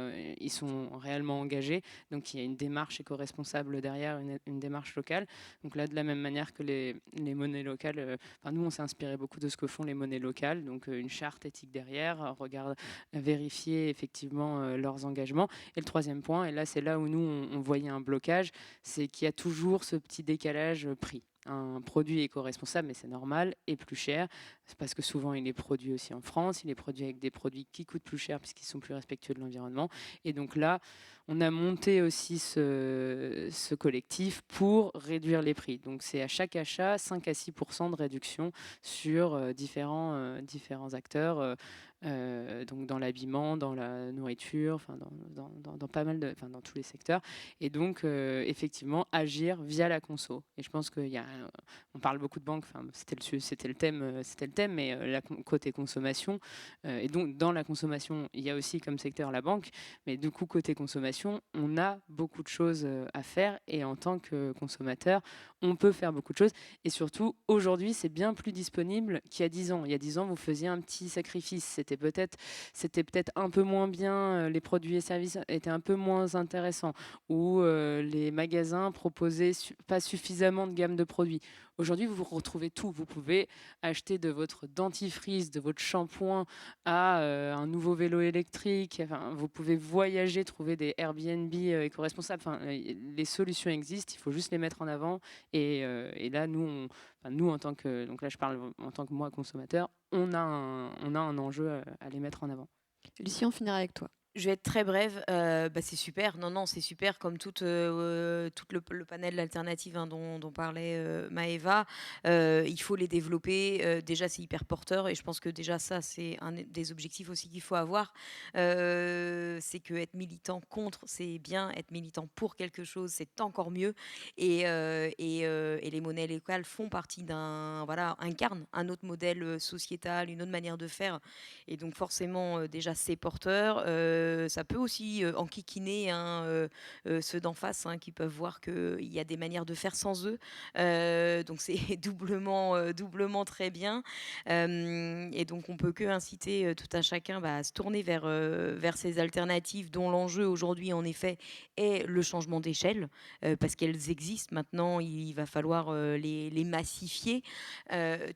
[SPEAKER 3] ils sont réellement engagés. Donc il y a une démarche éco-responsable derrière, une démarche locale. Donc là, de la même manière que les monnaies locales, nous, on s'est inspiré beaucoup de ce que font les monnaies locales. Donc une charte éthique derrière, vérifier effectivement leurs engagements. Et le troisième point, et là c'est là où nous on voyait un blocage, c'est qu'il y a toujours ce petit décalage prix. Un produit éco-responsable, mais c'est normal, est plus cher. C'est parce que souvent il est produit aussi en France, il est produit avec des produits qui coûtent plus cher puisqu'ils sont plus respectueux de l'environnement. Et donc là, on a monté aussi ce collectif pour réduire les prix. Donc c'est à chaque achat 5 à 6% de réduction sur différents acteurs. Donc dans l'habillement, dans la nourriture, dans pas mal dans tous les secteurs. Et donc effectivement agir via la conso. Et je pense on parle beaucoup de banques. C'était le thème, mais côté consommation. Et donc dans la consommation, il y a aussi comme secteur la banque. Mais du coup côté consommation, on a beaucoup de choses à faire. Et en tant que consommateur, on peut faire beaucoup de choses. Et surtout aujourd'hui, c'est bien plus disponible qu'il y a 10 ans. Il y a 10 ans, vous faisiez un petit sacrifice. C'était peut-être un peu moins bien, les produits et services étaient un peu moins intéressants, ou les magasins proposaient pas suffisamment de gamme de produits. Aujourd'hui, vous retrouvez tout. Vous pouvez acheter de votre dentifrice, de votre shampoing à un nouveau vélo électrique. Enfin, vous pouvez voyager, trouver des Airbnb éco-responsables. Les solutions existent, il faut juste les mettre en avant. Et là, nous, en tant que, donc là je parle en tant que moi consommateur, on a un enjeu à les mettre en avant.
[SPEAKER 1] Lucie, on finira avec toi.
[SPEAKER 2] Je vais être très brève. C'est super. Non, c'est super comme tout le panel d'alternatives dont parlait Maëva. Il faut les développer. Déjà, c'est hyper porteur et je pense que déjà ça, c'est un des objectifs aussi qu'il faut avoir. C'est que être militant contre, c'est bien. Être militant pour quelque chose, c'est encore mieux. Et les monnaies locales font partie incarnent un autre modèle sociétal, une autre manière de faire. Et donc forcément, déjà, c'est porteur. Ça peut aussi enquiquiner ceux d'en face qui peuvent voir qu'il y a des manières de faire sans eux. Donc c'est doublement très bien. Et donc on peut que inciter tout un chacun à se tourner vers ces alternatives dont l'enjeu aujourd'hui en effet est le changement d'échelle parce qu'elles existent maintenant. Il va falloir les massifier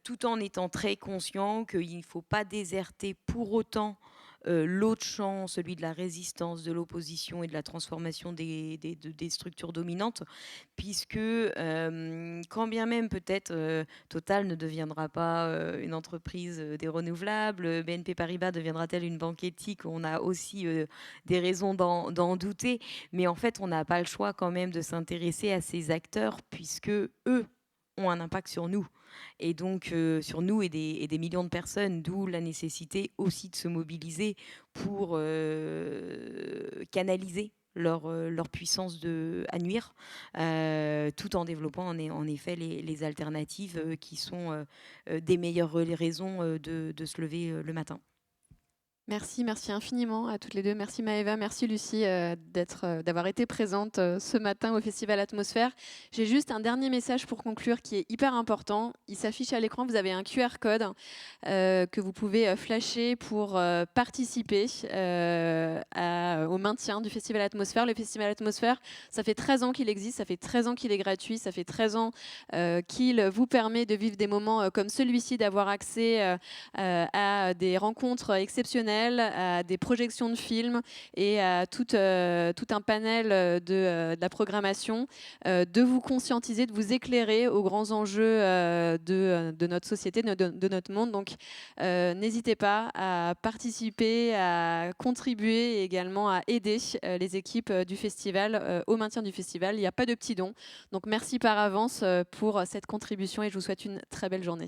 [SPEAKER 2] tout en étant très conscient qu'il ne faut pas déserter pour autant l'autre champ, celui de la résistance, de l'opposition et de la transformation des structures dominantes, puisque quand bien même peut-être Total ne deviendra pas une entreprise des renouvelables, BNP Paribas deviendra-t-elle une banque éthique? On a aussi des raisons d'en douter, mais en fait on n'a pas le choix quand même de s'intéresser à ces acteurs, puisque eux ont un impact sur nous. Et donc sur nous et des millions de personnes, d'où la nécessité aussi de se mobiliser pour canaliser leur puissance à nuire, tout en développant en effet les alternatives qui sont des meilleures raisons de se lever le matin.
[SPEAKER 1] Merci infiniment à toutes les deux. Merci Maëva, merci Lucie d'avoir été présente ce matin au Festival Atmosphère. J'ai juste un dernier message pour conclure qui est hyper important. Il s'affiche à l'écran, vous avez un QR code que vous pouvez flasher pour participer au maintien du Festival Atmosphère. Le Festival Atmosphère, ça fait 13 ans qu'il existe, ça fait 13 ans qu'il est gratuit, ça fait 13 ans qu'il vous permet de vivre des moments comme celui-ci, d'avoir accès à des rencontres exceptionnelles, à des projections de films et à tout un panel de la programmation, de vous conscientiser, de vous éclairer aux grands enjeux de notre société, de notre monde. Donc n'hésitez pas à participer, à contribuer et également à aider les équipes du festival au maintien du festival. Il n'y a pas de petits dons. Donc merci par avance pour cette contribution et je vous souhaite une très belle journée.